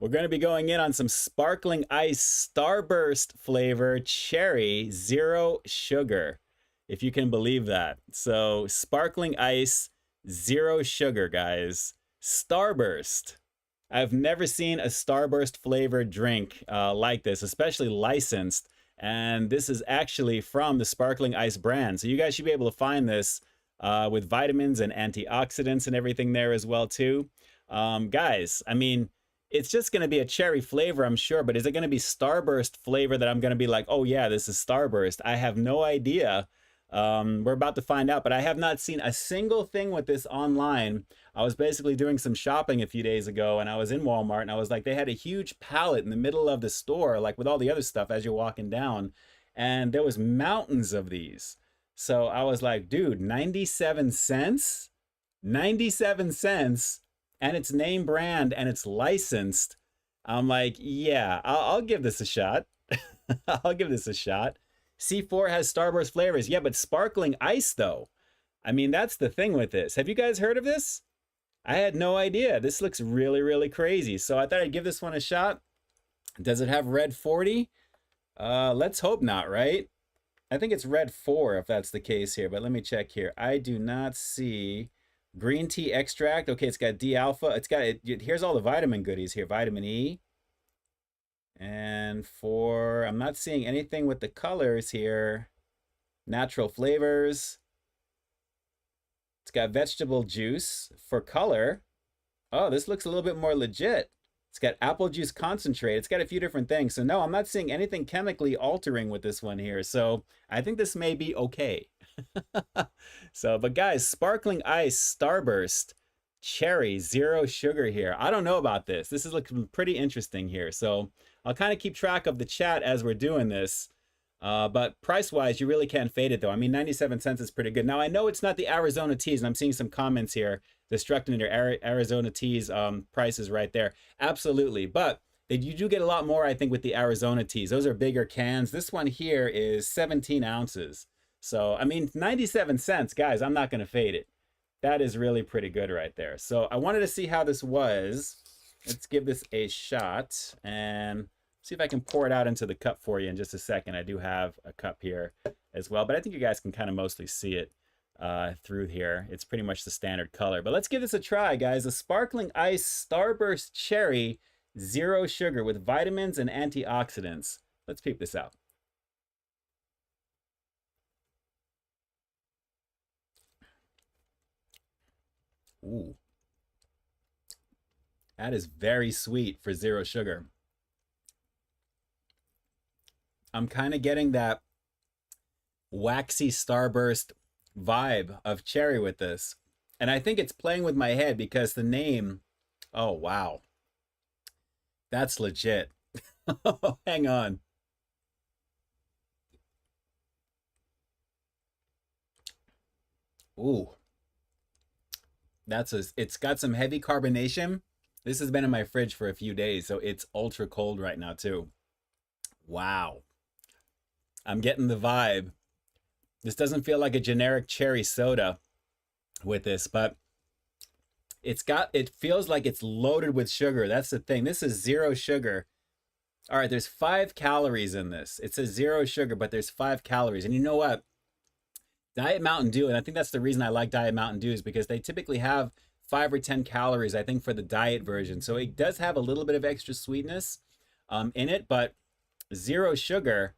We're going to be going in on some Sparkling Ice Starburst flavor, cherry, 0 sugar, if you can believe that. So Sparkling Ice, 0 sugar, guys. Starburst. I've never seen a Starburst flavored drink like this, especially licensed. And this is actually from the Sparkling Ice brand. So you guys should be able to find this with vitamins and antioxidants and everything there as well, too. Guys, I mean, it's just going to be a cherry flavor, I'm sure, but is it going to be Starburst flavor that I'm going to be like, oh yeah, this is Starburst? I have no idea. We're about to find out, but I have not seen a single thing with this online. I was basically doing some shopping a few days ago, and I was in Walmart, and I was like, they had a huge pallet in the middle of the store, like with all the other stuff as you're walking down, and there was mountains of these. So I was like, dude, 97 cents? 97 cents? And it's name brand and it's licensed. I'm like, yeah, I'll give this a shot. I'll give this a shot. C4 has Starburst flavors. Yeah, but Sparkling Ice, though. I mean, that's the thing with this. Have you guys heard of this? I had no idea. This looks really, really crazy. So I thought I'd give this one a shot. Does it have red 40? Let's hope not, right? I think it's red 4 if that's the case here, but let me check here. I do not see green tea extract. Okay, it's got D-alpha. It's got, here's all the vitamin goodies here. Vitamin E. And for, I'm not seeing anything with the colors here. Natural flavors. It's got vegetable juice for color. Oh, this looks a little bit more legit. It's got apple juice concentrate. It's got a few different things. So no, I'm not seeing anything chemically altering with this one here. So I think this may be okay. So, but guys, Sparkling Ice Starburst Cherry, 0 sugar here. I don't know about this. This is looking pretty interesting here. So I'll kind of keep track of the chat as we're doing this. But price-wise, you really can't fade it, though. I mean, 97 cents is pretty good. Now, I know it's not the Arizona teas, and I'm seeing some comments here destructing your Arizona teas prices right there. Absolutely. But you do get a lot more, I think, with the Arizona teas. Those are bigger cans. This one here is 17 ounces. So, I mean, 97 cents, guys, I'm not going to fade it. That is really pretty good right there. So I wanted to see how this was. Let's give this a shot and see if I can pour it out into the cup for you in just a second. I do have a cup here as well, but I think you guys can kind of mostly see it through here. It's pretty much the standard color. But let's give this a try, guys. A Sparkling Ice Starburst Cherry, 0 sugar with vitamins and antioxidants. Let's peep this out. Ooh. That is very sweet for 0 sugar. I'm kind of getting that waxy Starburst vibe of cherry with this. And I think it's playing with my head because the name, oh, wow. That's legit. Hang on. Ooh. It's got some heavy carbonation. This has been in my fridge for a few days, so it's ultra cold right now too. Wow. I'm getting the vibe. This doesn't feel like a generic cherry soda with this, but it feels like it's loaded with sugar. That's the thing. This is 0 sugar. All right, there's 5 calories in this. It says 0 sugar, but there's 5 calories. And you know what? Diet Mountain Dew, and I think that's the reason I like Diet Mountain Dew, is because they typically have 5 or 10 calories, I think, for the diet version. So it does have a little bit of extra sweetness in it, but 0 sugar.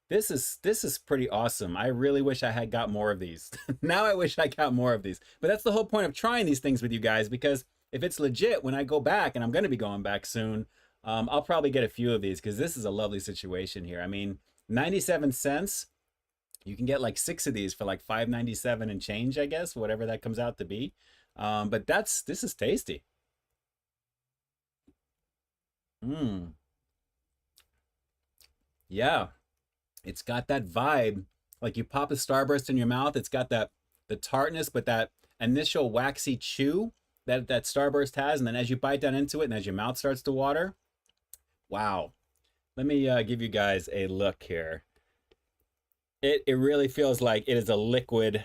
This is pretty awesome. I really wish I had got more of these. Now I wish I got more of these. But that's the whole point of trying these things with you guys, because if it's legit, when I go back, and I'm going to be going back soon, I'll probably get a few of these, because this is a lovely situation here. I mean, 97 cents. You can get like 6 of these for like $5.97 and change, I guess, whatever that comes out to be. But this is tasty. Yeah, it's got that vibe. Like you pop a Starburst in your mouth, it's got the tartness, but that initial waxy chew that Starburst has, and then as you bite down into it and as your mouth starts to water, wow. Let me give you guys a look here. It really feels like it is a liquid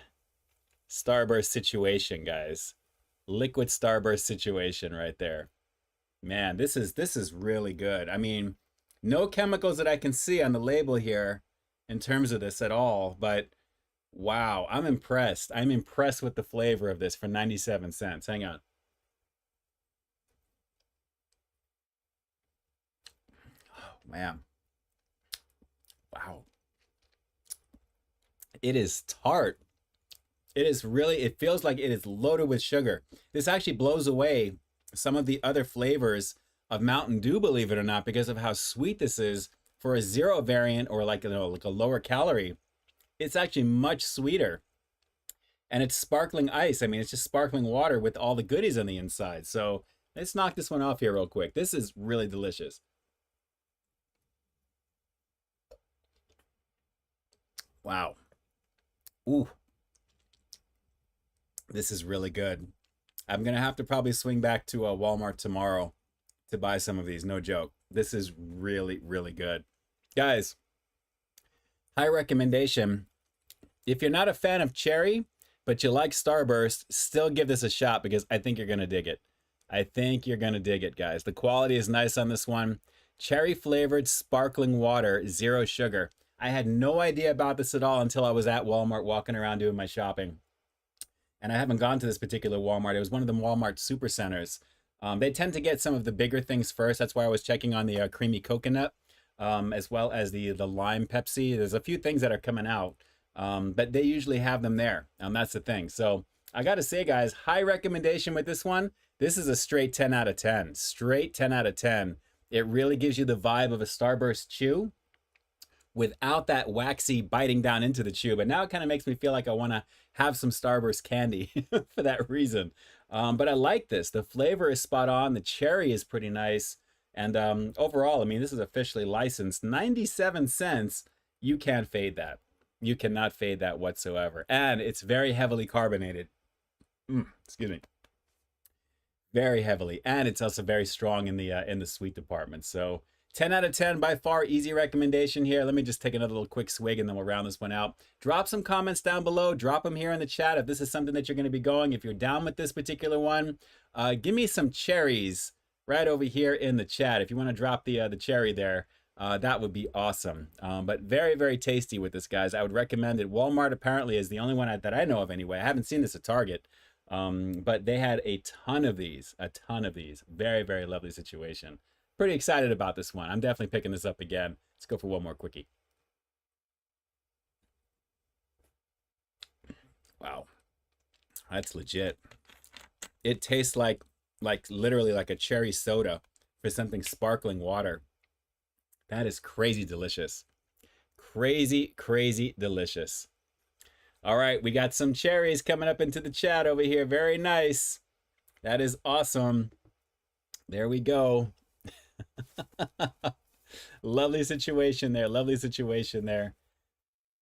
Starburst situation, guys. Liquid Starburst situation right there. Man, this is really good. I mean, no chemicals that I can see on the label here in terms of this at all, but wow, I'm impressed. I'm impressed with the flavor of this for 97 cents. Hang on. Oh, man. Wow. It is tart. It is really, it feels like it is loaded with sugar. This actually blows away some of the other flavors of Mountain Dew, believe it or not, because of how sweet this is for a 0 variant, or like, like a lower calorie. It's actually much sweeter. And it's sparkling ice. I mean, it's just sparkling water with all the goodies on the inside. So let's knock this one off here real quick. This is really delicious. Wow. Ooh. This is really good. I'm going to have to probably swing back to Walmart tomorrow to buy some of these. No joke. This is really, really good. Guys, High recommendation. If you're not a fan of cherry, but you like Starburst, still give this a shot because I think you're going to dig it. I think you're going to dig it, guys. The quality is nice on this one. Cherry flavored sparkling water, 0 sugar. I had no idea about this at all until I was at Walmart walking around doing my shopping. And I haven't gone to this particular Walmart. It was one of the Walmart supercenters. They tend to get some of the bigger things first. That's why I was checking on the creamy coconut, as well as the lime Pepsi. There's a few things that are coming out, but they usually have them there. That's the thing. So I got to say, guys, high recommendation with this one. This is a straight 10 out of 10. Straight 10 out of 10. It really gives you the vibe of a Starburst chew without that waxy biting down into the chew. But now it kind of makes me feel like I want to have some Starburst candy for that reason. But I like this. The flavor is spot on. The cherry is pretty nice. And overall, I mean, this is officially licensed. 97 cents. You can't fade that. You cannot fade that whatsoever. And it's very heavily carbonated. Excuse me. Very heavily. And it's also very strong in the sweet department. So 10 out of 10 by far. Easy recommendation here. Let me just take another little quick swig and then we'll round this one out. Drop some comments down below. Drop them here in the chat if this is something that you're going to be going. If you're down with this particular one, give me some cherries right over here in the chat. If you want to drop the cherry there, that would be awesome. But very, very tasty with this, guys. I would recommend it. Walmart apparently is the only one that I know of anyway. I haven't seen this at Target. But they had a ton of these. Very, very lovely situation. Pretty excited about this one. I'm definitely picking this up again. Let's go for one more quickie. Wow. That's legit. It tastes like literally like a cherry soda for something sparkling water. That is crazy delicious. Crazy, crazy delicious. All right, we got some cherries coming up into the chat over here. Very nice. That is awesome. There we go. Lovely situation there. Lovely situation there.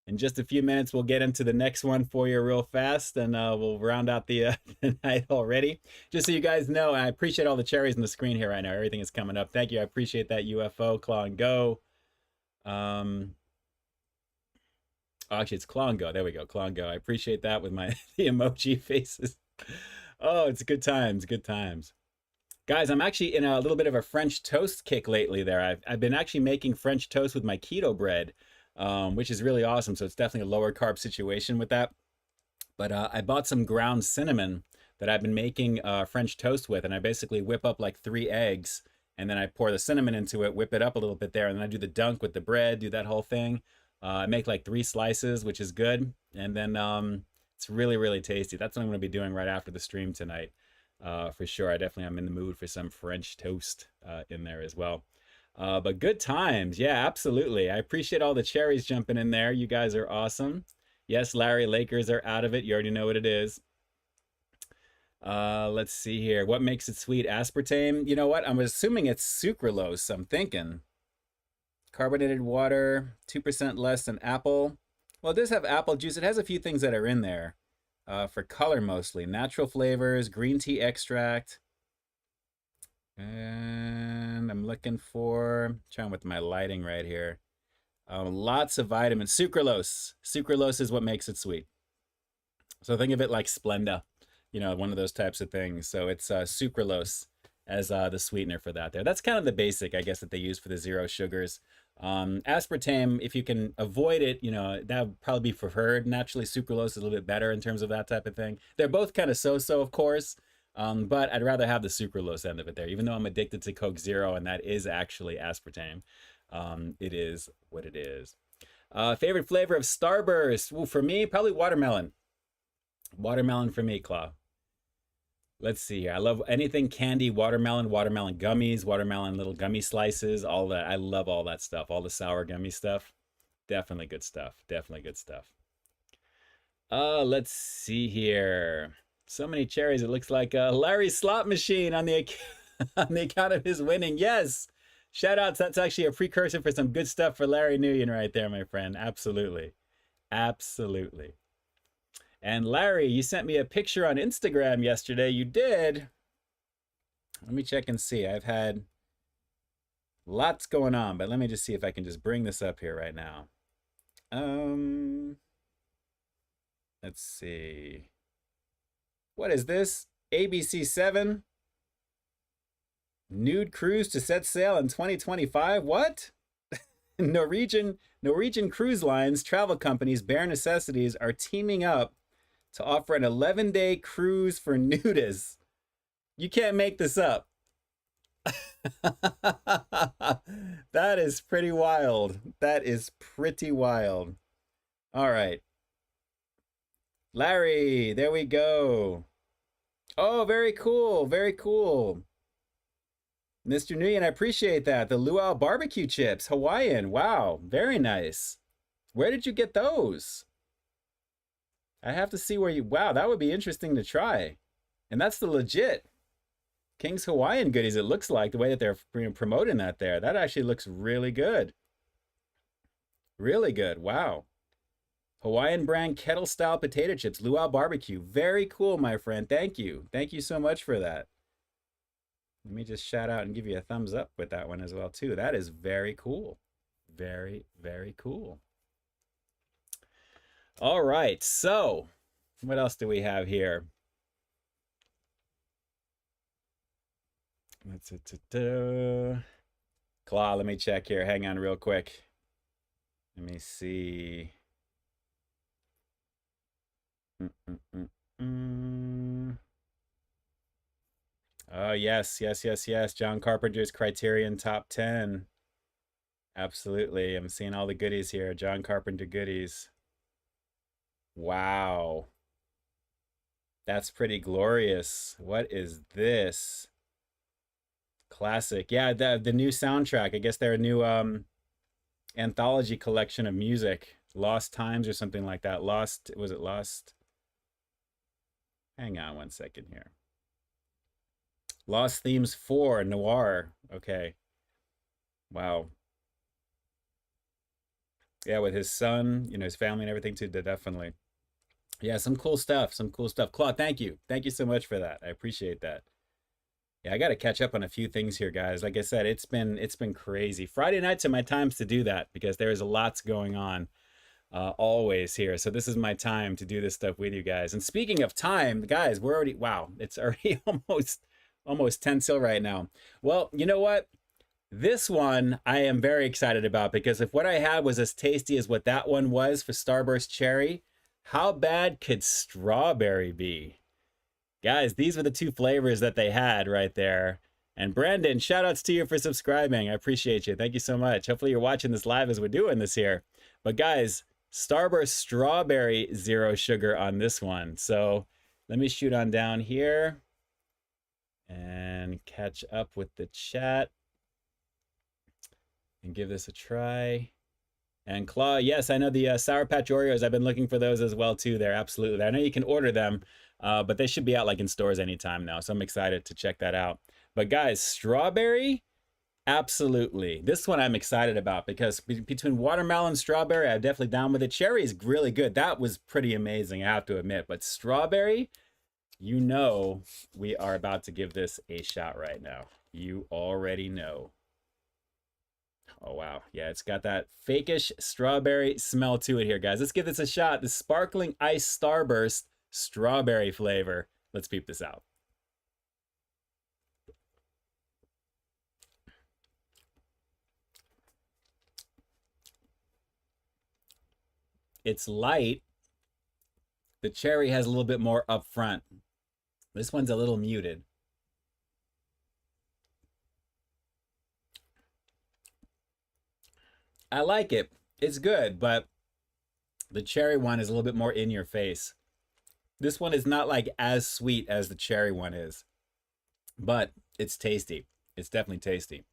In just a few minutes, we'll get into the next one for you real fast, and we'll round out the night already. Just so you guys know, I appreciate all the cherries on the screen here right now. Everything is coming up. Thank you. I appreciate that. UFO, Claw and Go. Actually, it's Claw and Go. There we go. Claw and Go. I appreciate that with my the emoji faces. Oh, it's good times. Good times. Guys, I'm actually in a little bit of a French toast kick lately there. I've been actually making French toast with my keto bread, which is really awesome. So it's definitely a lower carb situation with that. But I bought some ground cinnamon that I've been making French toast with. And I basically whip up like 3 eggs. And then I pour the cinnamon into it, whip it up a little bit there. And then I do the dunk with the bread, do that whole thing. I make like 3 slices, which is good. And then it's really, really tasty. That's what I'm going to be doing right after the stream tonight. For sure. I definitely am in the mood for some French toast in there as well. But good times. Yeah, absolutely. I appreciate all the cherries jumping in there. You guys are awesome. Yes, Larry, Lakers are out of it. You already know what it is. Let's see here. What makes it sweet? Aspartame. You know what? I'm assuming it's sucralose. I'm thinking. Carbonated water, 2% less than apple. Well, it does have apple juice. It has a few things that are in there. For color mostly. Natural flavors, green tea extract. And I'm looking for, trying with my lighting right here. Lots of vitamins. Sucralose. Sucralose is what makes it sweet. So think of it like Splenda, you know, one of those types of things. So it's sucralose as the sweetener for that there. That's kind of the basic, I guess, that they use for the 0 sugars. Aspartame, if you can avoid it, you know, that would probably be preferred. Naturally, sucralose is a little bit better in terms of that type of thing. They're both kind of so-so, of course, but I'd rather have the sucralose end of it there, even though I'm addicted to Coke Zero, and that is actually aspartame. It is what it is. Favorite flavor of Starburst? Ooh, for me, probably watermelon. Watermelon for me, Claw. Let's see here. I love anything candy, watermelon, watermelon gummies, watermelon little gummy slices, all that. I love all that stuff, all the sour gummy stuff. Definitely good stuff. Definitely good stuff. Let's see here. So many cherries. It looks like Larry's slot machine on the account of his winning. Yes. Shout outs. That's actually a precursor for some good stuff for Larry Nguyen right there, my friend. Absolutely. Absolutely. And Larry, you sent me a picture on Instagram yesterday. You did. Let me check and see. I've had lots going on, but let me just see if I can just bring this up here right now. Let's see. What is this? ABC 7 nude cruise to set sail in 2025. What? Norwegian cruise lines, travel companies, Bare Necessities are teaming up to offer an 11-day cruise for nudists. You can't make this up. That is pretty wild. That is pretty wild. All right. Larry, there we go. Oh, very cool. Very cool. Mr. Nguyen, I appreciate that. The luau barbecue chips, Hawaiian. Wow, very nice. Where did you get those? I have to see where you... Wow, that would be interesting to try. And that's the legit King's Hawaiian goodies, it looks like, the way that they're promoting that there. That actually looks really good. Really good. Wow. Hawaiian brand kettle style potato chips, luau barbecue. Very cool, my friend. Thank you. Thank you so much for that. Let me just shout out and give you a thumbs up with that one as well, too. That is very cool. Very, very cool. All right. So, what else do we have here? Claw, let me check here. Hang on real quick. Let me see. Oh, yes. John Carpenter's Criterion Top 10. Absolutely. I'm seeing all the goodies here. John Carpenter goodies. Wow. That's pretty glorious. What is this? Classic. Yeah, the new soundtrack. I guess they're a new anthology collection of music. Lost Times or something like that. Was it Lost? Hang on one second here. Lost Themes 4, Noir. Okay. Wow. Yeah, with his son, you know, his family and everything too, definitely. Yeah, some cool stuff. Claude, thank you. Thank you so much for that. I appreciate that. Yeah, I got to catch up on a few things here, guys. Like I said, it's been crazy. Friday nights are my times to do that because there is lots going on always here. So this is my time to do this stuff with you guys. And speaking of time, guys, we're already, wow, it's already almost 10 till right now. Well, you know what? This one I am very excited about because if what I had was as tasty as what that one was for Starburst Cherry, how bad could strawberry be? Guys, these were the two flavors that they had right there. And Brandon, shout outs to you for subscribing. I appreciate you. Thank you so much. Hopefully you're watching this live as we're doing this here. But guys, Starburst Strawberry, 0 sugar on this one. So let me shoot on down here and catch up with the chat and give this a try. And Claw, yes, I know the Sour Patch Oreos. I've been looking for those as well too. They're absolutely, I know you can order them, but they should be out like in stores anytime now. So I'm excited to check that out. But guys, strawberry, absolutely. This one I'm excited about because between watermelon and strawberry, I'm definitely down with it. Cherry is really good. That was pretty amazing, I have to admit. But strawberry, you know we are about to give this a shot right now. You already know. Oh, wow. Yeah, it's got that fakeish strawberry smell to it here, guys. Let's give this a shot. The Sparkling Ice Starburst strawberry flavor. Let's peep this out. It's light. The cherry has a little bit more up front. This one's a little muted. I like it. It's good, but the cherry one is a little bit more in your face. This one is not like as sweet as the cherry one is, but it's tasty. It's definitely tasty.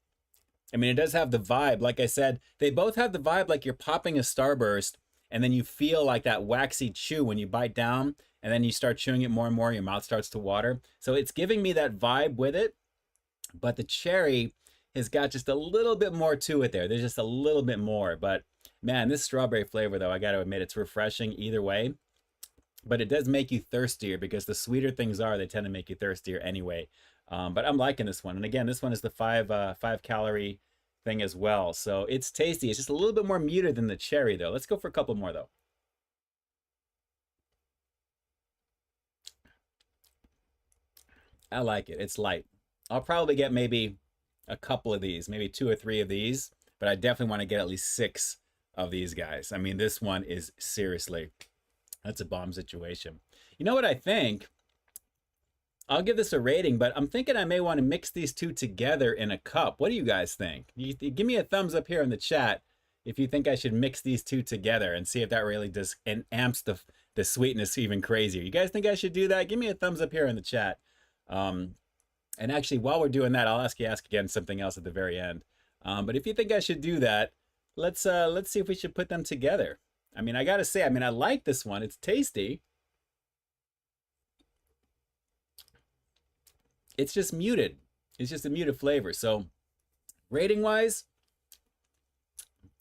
I mean, it does have the vibe. Like I said, they both have the vibe like you're popping a Starburst and then you feel like that waxy chew when you bite down and then you start chewing it more and more, your mouth starts to water. So it's giving me that vibe with it, but the cherry has got just a little bit more to it there. There's just a little bit more, but man, this strawberry flavor though, I got to admit, it's refreshing either way, but it does make you thirstier because the sweeter things are, they tend to make you thirstier anyway. But I'm liking this one. And again, this one is the 5 calorie thing as well. So it's tasty. It's just a little bit more muted than the cherry though. Let's go for a couple more though. I like it. It's light. I'll probably get maybe a couple of these, maybe 2 or 3 of these, but I definitely want to get at least 6 of these guys. I mean, this one is seriously, that's a bomb situation. You know what I think? I'll give this a rating, but I'm thinking I may want to mix these two together in a cup. What do you guys think? Give me a thumbs up here in the chat if you think I should mix these two together and see if that really does and amps the sweetness even crazier. You guys think I should do that? Give me a thumbs up here in the chat. And actually, while we're doing that, I'll ask again something else at the very end. But if you think I should do that, let's see if we should put them together. I mean, I gotta say, I mean, I like this one. It's tasty. It's just muted. It's just a muted flavor. So rating wise,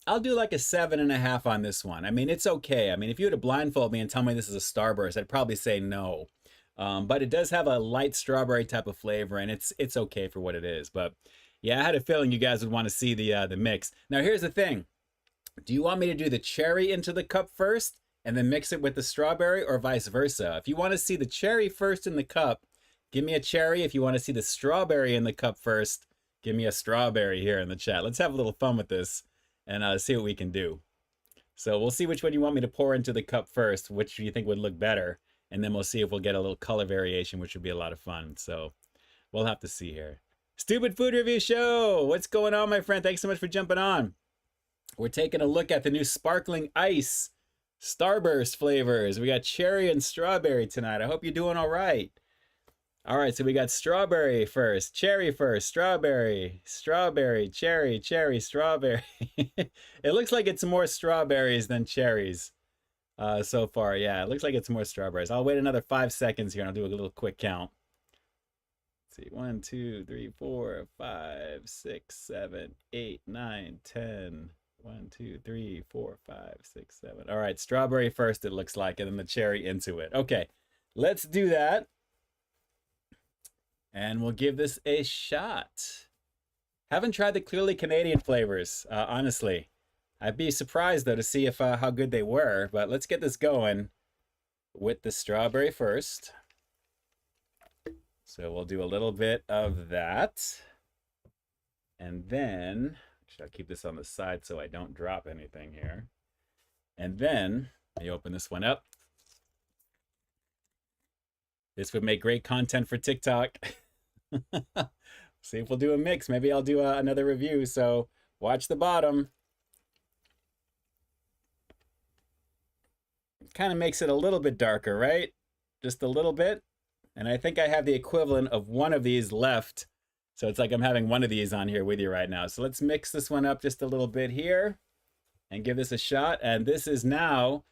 I'll do like a 7.5 on this one. I mean, it's okay. I mean, if you were to blindfold me and tell me this is a Starburst, I'd probably say no. But it does have a light strawberry type of flavor, and it's okay for what it is. But yeah, I had a feeling you guys would want to see the mix. Now here's the thing. Do you want me to do the cherry into the cup first and then mix it with the strawberry, or vice versa? If you want to see the cherry first in the cup, give me a cherry. If you want to see the strawberry in the cup first, give me a strawberry here in the chat. Let's have a little fun with this and see what we can do. So we'll see which one you want me to pour into the cup first, which you think would look better. And then we'll see if we'll get a little color variation, which would be a lot of fun. So we'll have to see here. Stupid Food Review Show. What's going on, my friend? Thanks so much for jumping on. We're taking a look at the new Sparkling Ice Starburst Flavors. We got cherry and strawberry tonight. I hope you're doing all right. All right, so we got strawberry first, cherry first, strawberry, strawberry, cherry, cherry, strawberry. It looks like it's more strawberries than cherries. So far, yeah, it looks like it's more strawberries. I'll wait another 5 seconds here and I'll do a little quick count. Let's see, 1, 2, 3, 4, 5, 6, 7, 8, 9, 10. 1, 2, 3, 4, 5, 6, 7. All right, strawberry first, it looks like, and then the cherry into it. Okay, let's do that. And we'll give this a shot. Haven't tried the clearly Canadian flavors, honestly. I'd be surprised though to see if how good they were, but let's get this going with the strawberry first. So we'll do a little bit of that. And then, actually I'll keep this on the side so I don't drop anything here. And then, let me open this one up. This would make great content for TikTok. See if we'll do a mix. Maybe I'll do another review, so watch the bottom. Kind of makes it a little bit darker, right? Just a little bit. And I think I have the equivalent of one of these left. So it's like I'm having one of these on here with you right now. So let's mix this one up just a little bit here and give this a shot. And this is now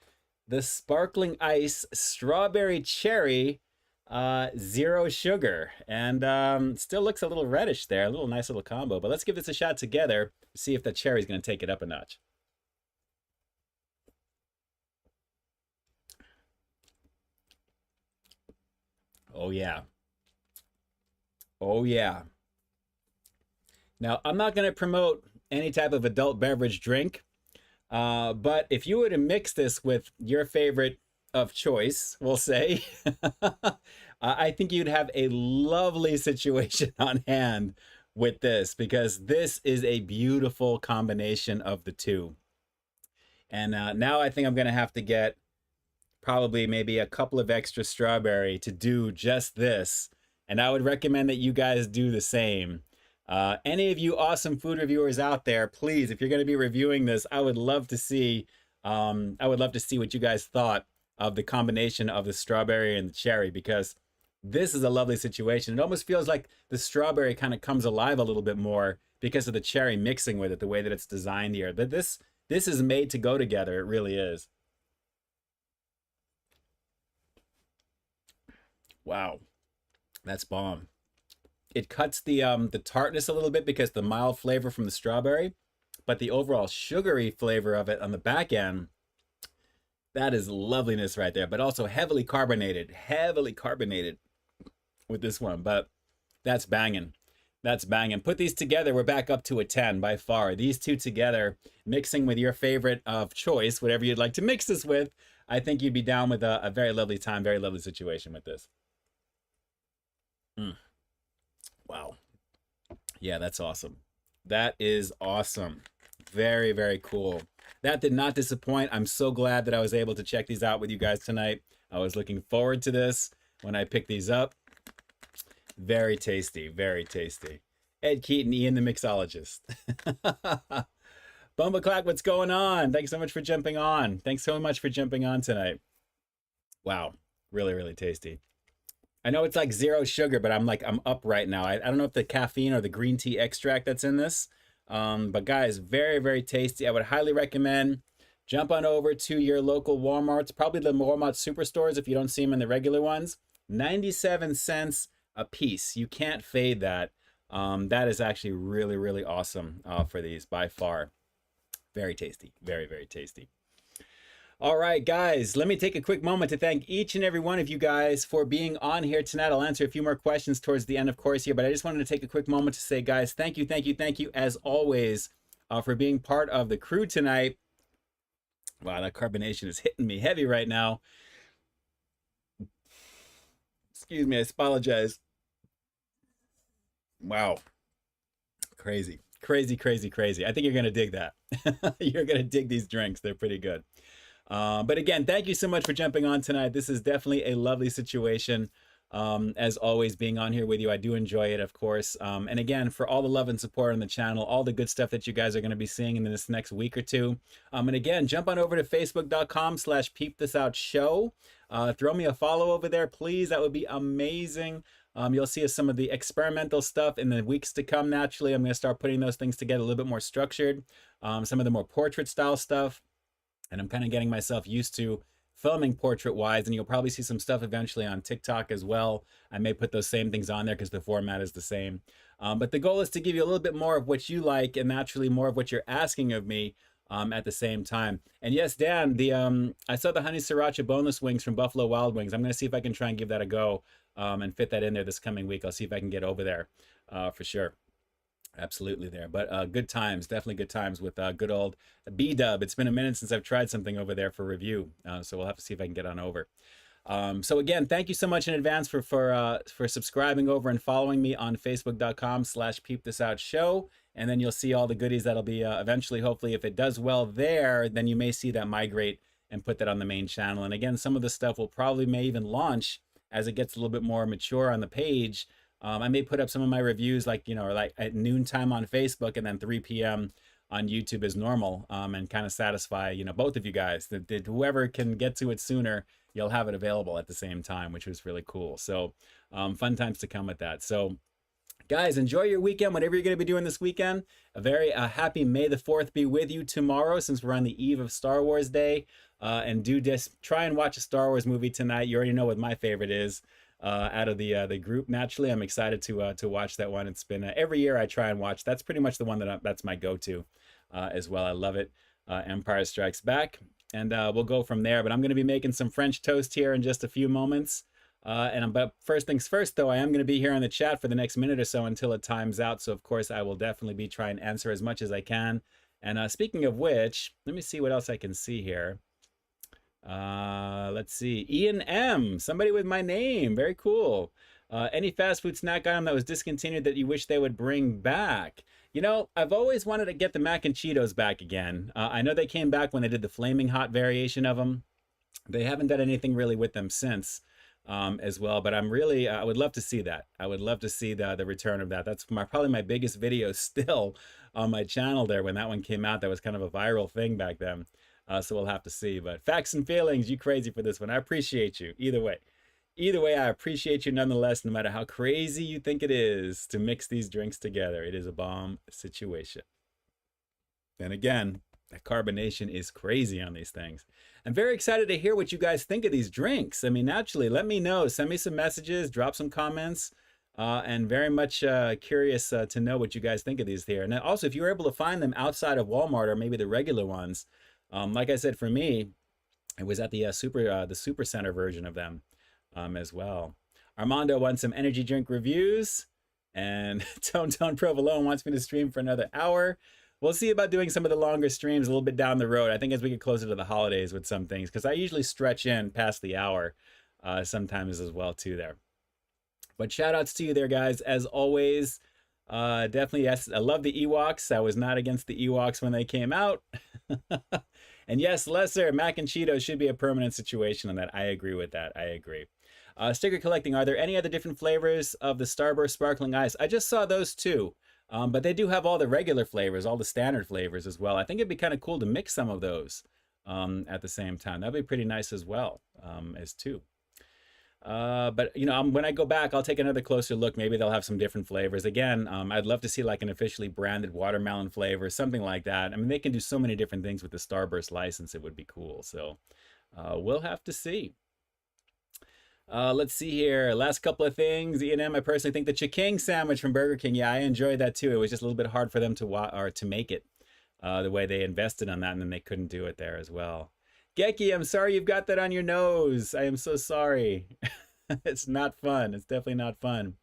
the Sparkling Ice Strawberry Cherry 0 sugar. And still looks a little reddish there. A little nice little combo. But let's give this a shot together to see if the cherry is going to take it up a notch. Oh, yeah. Oh, yeah. Now, I'm not going to promote any type of adult beverage drink, but if you were to mix this with your favorite of choice, we'll say, I think you'd have a lovely situation on hand with this, because this is a beautiful combination of the two. And now I think I'm going to have to get probably maybe a couple of extra strawberry to do just this. And I would recommend that you guys do the same. Any of you awesome food reviewers out there, please, if you're going to be reviewing this, I would love to see what you guys thought of the combination of the strawberry and the cherry, because this is a lovely situation. It almost feels like the strawberry kind of comes alive a little bit more because of the cherry mixing with it, the way that it's designed here. But this is made to go together. It really is. Wow, that's bomb. It cuts the tartness a little bit because the mild flavor from the strawberry, but the overall sugary flavor of it on the back end, that is loveliness right there, but also heavily carbonated with this one, but that's banging. That's banging. Put these together, we're back up to a 10 by far. These two together, mixing with your favorite of choice, whatever you'd like to mix this with, I think you'd be down with a very lovely time, very lovely situation with this. Wow. Yeah, that's awesome. That is awesome. Very, very cool. That did not disappoint. I'm so glad that I was able to check these out with you guys tonight. I was looking forward to this when I picked these up. Very tasty, very tasty. Ed Keaton, Ian the mixologist. Bumbleclack, what's going on? Thanks so much for jumping on. Thanks so much for jumping on tonight. Wow, really, really tasty. I know it's like 0 sugar, but I'm up right now. I don't know if the caffeine or the green tea extract that's in this. But guys, very, very tasty. I would highly recommend jump on over to your local Walmarts, probably the Walmart superstores if you don't see them in the regular ones. 97 cents a piece. You can't fade that. That is actually really, really awesome for these by far. Very tasty. Very, very tasty. All right, guys, let me take a quick moment to thank each and every one of you guys for being on here tonight. I'll answer a few more questions towards the end, of course, here, but I just wanted to take a quick moment to say, guys, thank you, thank you, thank you, as always, for being part of the crew tonight. Wow, that carbonation is hitting me heavy right now. Excuse me, I apologize. Wow. Crazy, crazy, crazy, crazy. I think you're going to dig that. You're going to dig these drinks. They're pretty good. But again, thank you so much for jumping on tonight. This is definitely a lovely situation. As always, being on here with you, I do enjoy it, of course. And again, for all the love and support on the channel, all the good stuff that you guys are going to be seeing in this next week or two. And again, jump on over to facebook.com/Peep This Out Show. Throw me a follow over there, please. That would be amazing. You'll see some of the experimental stuff in the weeks to come. Naturally, I'm going to start putting those things together a little bit more structured. Some of the more portrait style stuff. And I'm kind of getting myself used to filming portrait-wise, and you'll probably see some stuff eventually on TikTok as well. I may put those same things on there because the format is the same. But the goal is to give you a little bit more of what you like and naturally more of what you're asking of me at the same time. And yes, Dan, I saw the honey sriracha boneless wings from Buffalo Wild Wings. I'm going to see if I can try and give that a go and fit that in there this coming week. I'll see if I can get over there for sure. Absolutely there. But good times, definitely good times with good old B-Dub. It's been a minute since I've tried something over there for review. So we'll have to see if I can get on over. So again, thank you so much in advance for subscribing over and following me on facebook.com/Peep This Out Show. And then you'll see all the goodies that'll be eventually, hopefully, if it does well there, then you may see that migrate and put that on the main channel. And again, some of the stuff will probably may even launch as it gets a little bit more mature on the page. I may put up some of my reviews like at noontime on Facebook and then 3 p.m. on YouTube as normal and kind of satisfy, both of you guys. Whoever can get to it sooner, you'll have it available at the same time, which was really cool. So fun times to come with that. So guys, enjoy your weekend, whatever you're going to be doing this weekend. A very happy May the 4th be with you tomorrow, since we're on the eve of Star Wars Day. And do just try and watch a Star Wars movie tonight. You already know what my favorite is. Out of the group, naturally, I'm excited to watch that one. It's been every year I try and watch. That's pretty much the one that's my go-to as well. I love it. Empire Strikes Back, and we'll go from there. But I'm going to be making some French toast here in just a few moments. But first things first, though, I am going to be here in the chat for the next minute or so until it times out. So of course, I will definitely be trying to answer as much as I can. And speaking of which, let me see what else I can see here. Let's see. Ian M. Somebody with my name. Very cool. Any fast food snack item that was discontinued that you wish they would bring back? I've always wanted to get the mac and Cheetos back again. I know they came back when they did the flaming hot variation of them. They haven't done anything really with them since as well, but I would love to see that. I would love to see the return of that. That's probably my biggest video still on my channel there when that one came out. That was kind of a viral thing back then. So we'll have to see. But facts and feelings, you crazy for this one. I appreciate you. Either way, I appreciate you nonetheless, no matter how crazy you think it is to mix these drinks together. It is a bomb situation. And again, the carbonation is crazy on these things. I'm very excited to hear what you guys think of these drinks. I mean, naturally, let me know. Send me some messages, drop some comments, and very much curious to know what you guys think of these here. And also, if you were able to find them outside of Walmart or maybe the regular ones, like I said, for me, it was at the Super Center version of them as well. Armando wants some energy drink reviews. And Tone Provolone wants me to stream for another hour. We'll see about doing some of the longer streams a little bit down the road. I think as we get closer to the holidays with some things, because I usually stretch in past the hour sometimes as well too there. But shout outs to you there, guys. As always, definitely, yes, I love the Ewoks. I was not against the Ewoks when they came out. And yes, Lesser, Mac and Cheetos should be a permanent situation on that. I agree with that. I agree. Sticker collecting, are there any other different flavors of the Starburst Sparkling Ice? I just saw those two, but they do have all the regular flavors, all the standard flavors as well. I think it'd be kind of cool to mix some of those at the same time. That'd be pretty nice as well, as two. But you know, when I go back, I'll take another closer look. Maybe they'll have some different flavors. Again, I'd love to see like an officially branded watermelon flavor, something like that. I mean, they can do so many different things with the Starburst license. It would be cool. So we'll have to see. Let's see here. Last couple of things. E&M, I personally think the Chiking sandwich from Burger King. Yeah, I enjoyed that too. It was just a little bit hard for them to make it the way they invested on that, and then they couldn't do it there as well. Geki, I'm sorry you've got that on your nose. I am so sorry. It's not fun. It's definitely not fun.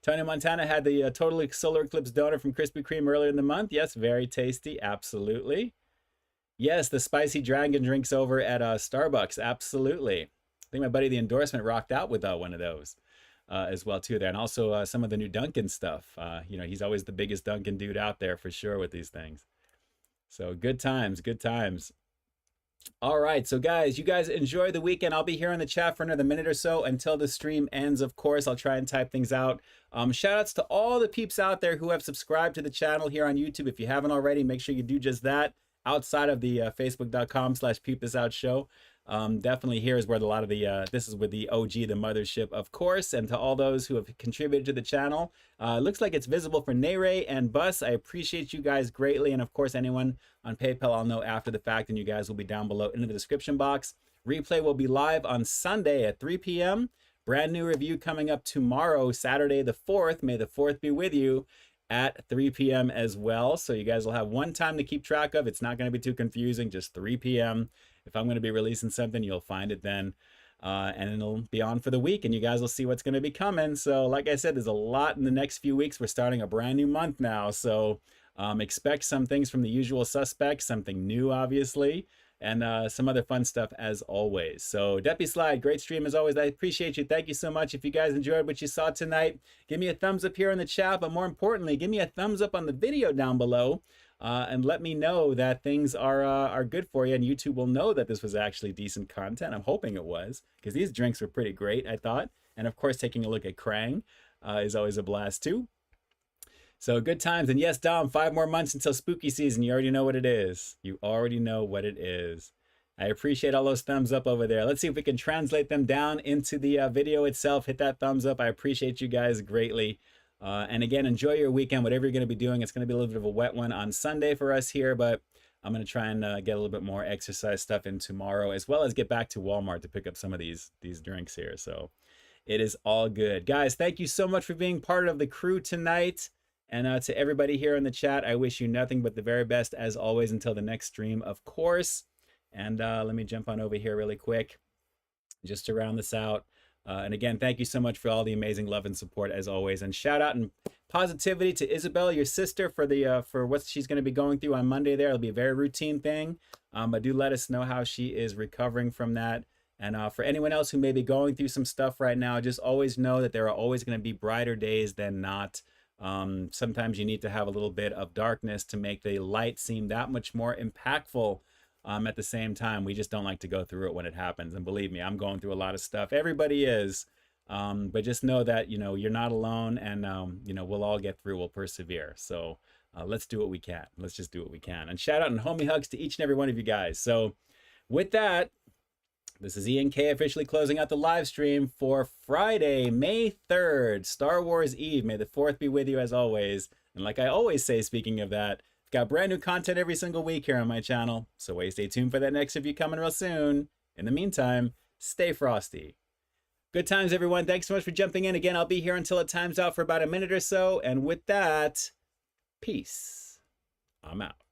Tony Montana had the Totally Solar Eclipse donut from Krispy Kreme earlier in the month. Yes, very tasty. Absolutely. Yes, the spicy dragon drinks over at Starbucks. Absolutely. I think my buddy The Endorsement rocked out with one of those as well too there. And also some of the new Dunkin' stuff. You know, he's always the biggest Dunkin' dude out there for sure with these things. So good times, good times. All right, so guys, you guys enjoy the weekend. I'll be here in the chat for another minute or so until the stream ends, of course. I'll try and type things out. Shout outs to all the peeps out there who have subscribed to the channel here on YouTube. If you haven't already, make sure you do just that outside of the facebook.com/Peep This Out show. Definitely here is where a lot of the, this is with the OG, the mothership, of course. And to all those who have contributed to the channel, looks like it's visible for Nere and Bus. I appreciate you guys greatly. And of course, anyone on PayPal, I'll know after the fact, and you guys will be down below in the description box. Replay will be live on Sunday at 3 p.m. Brand new review coming up tomorrow, Saturday the 4th. May the 4th be with you at 3 p.m. as well. So you guys will have one time to keep track of. It's not going to be too confusing, just 3 p.m. If I'm going to be releasing something, you'll find it then. And it'll be on for the week, and you guys will see what's going to be coming. So like I said, there's a lot in the next few weeks. We're starting a brand new month now. So expect some things from the usual suspects, something new, obviously, and some other fun stuff as always. So Deppy Slide, great stream as always. I appreciate you. Thank you so much. If you guys enjoyed what you saw tonight, give me a thumbs up here in the chat, but more importantly, give me a thumbs up on the video down below. And let me know that things are good for you, and YouTube will know that this was actually decent content. I'm hoping it was, because these drinks were pretty great, I thought. And of course, taking a look at Krang is always a blast too. So good times. And yes, Dom, 5 more months until spooky season. You already know what it is. You already know what it is. I appreciate all those thumbs up over there. Let's see if we can translate them down into the video itself. Hit that thumbs up. I appreciate you guys greatly. And again, enjoy your weekend, whatever you're going to be doing. It's going to be a little bit of a wet one on Sunday for us here, but I'm going to try and get a little bit more exercise stuff in tomorrow, as well as get back to Walmart to pick up some of these drinks here. So it is all good. Guys, thank you so much for being part of the crew tonight. And to everybody here in the chat, I wish you nothing but the very best as always until the next stream, of course. And let me jump on over here really quick just to round this out. And again, thank you so much for all the amazing love and support as always. And shout out and positivity to Isabel, your sister, for the for what she's going to be going through on Monday there. It'll be a very routine thing. But do let us know how she is recovering from that. And for anyone else who may be going through some stuff right now, just always know that there are always going to be brighter days than not. Sometimes you need to have a little bit of darkness to make the light seem that much more impactful. At the same time, we just don't like to go through it when it happens. And believe me, I'm going through a lot of stuff. Everybody is. But just know that, you know, you're not alone, and, you know, we'll all get through. We'll persevere. So let's do what we can. Let's just do what we can. And shout out and homie hugs to each and every one of you guys. So with that, this is Ian K officially closing out the live stream for Friday, May 3rd, Star Wars Eve. May the 4th be with you as always. And like I always say, speaking of that, got brand new content every single week here on my channel, so stay tuned for that next review coming real soon. In the meantime, stay frosty. Good times, everyone. Thanks so much for jumping in. Again, I'll be here until it times out for about a minute or so. And with that, peace. I'm out.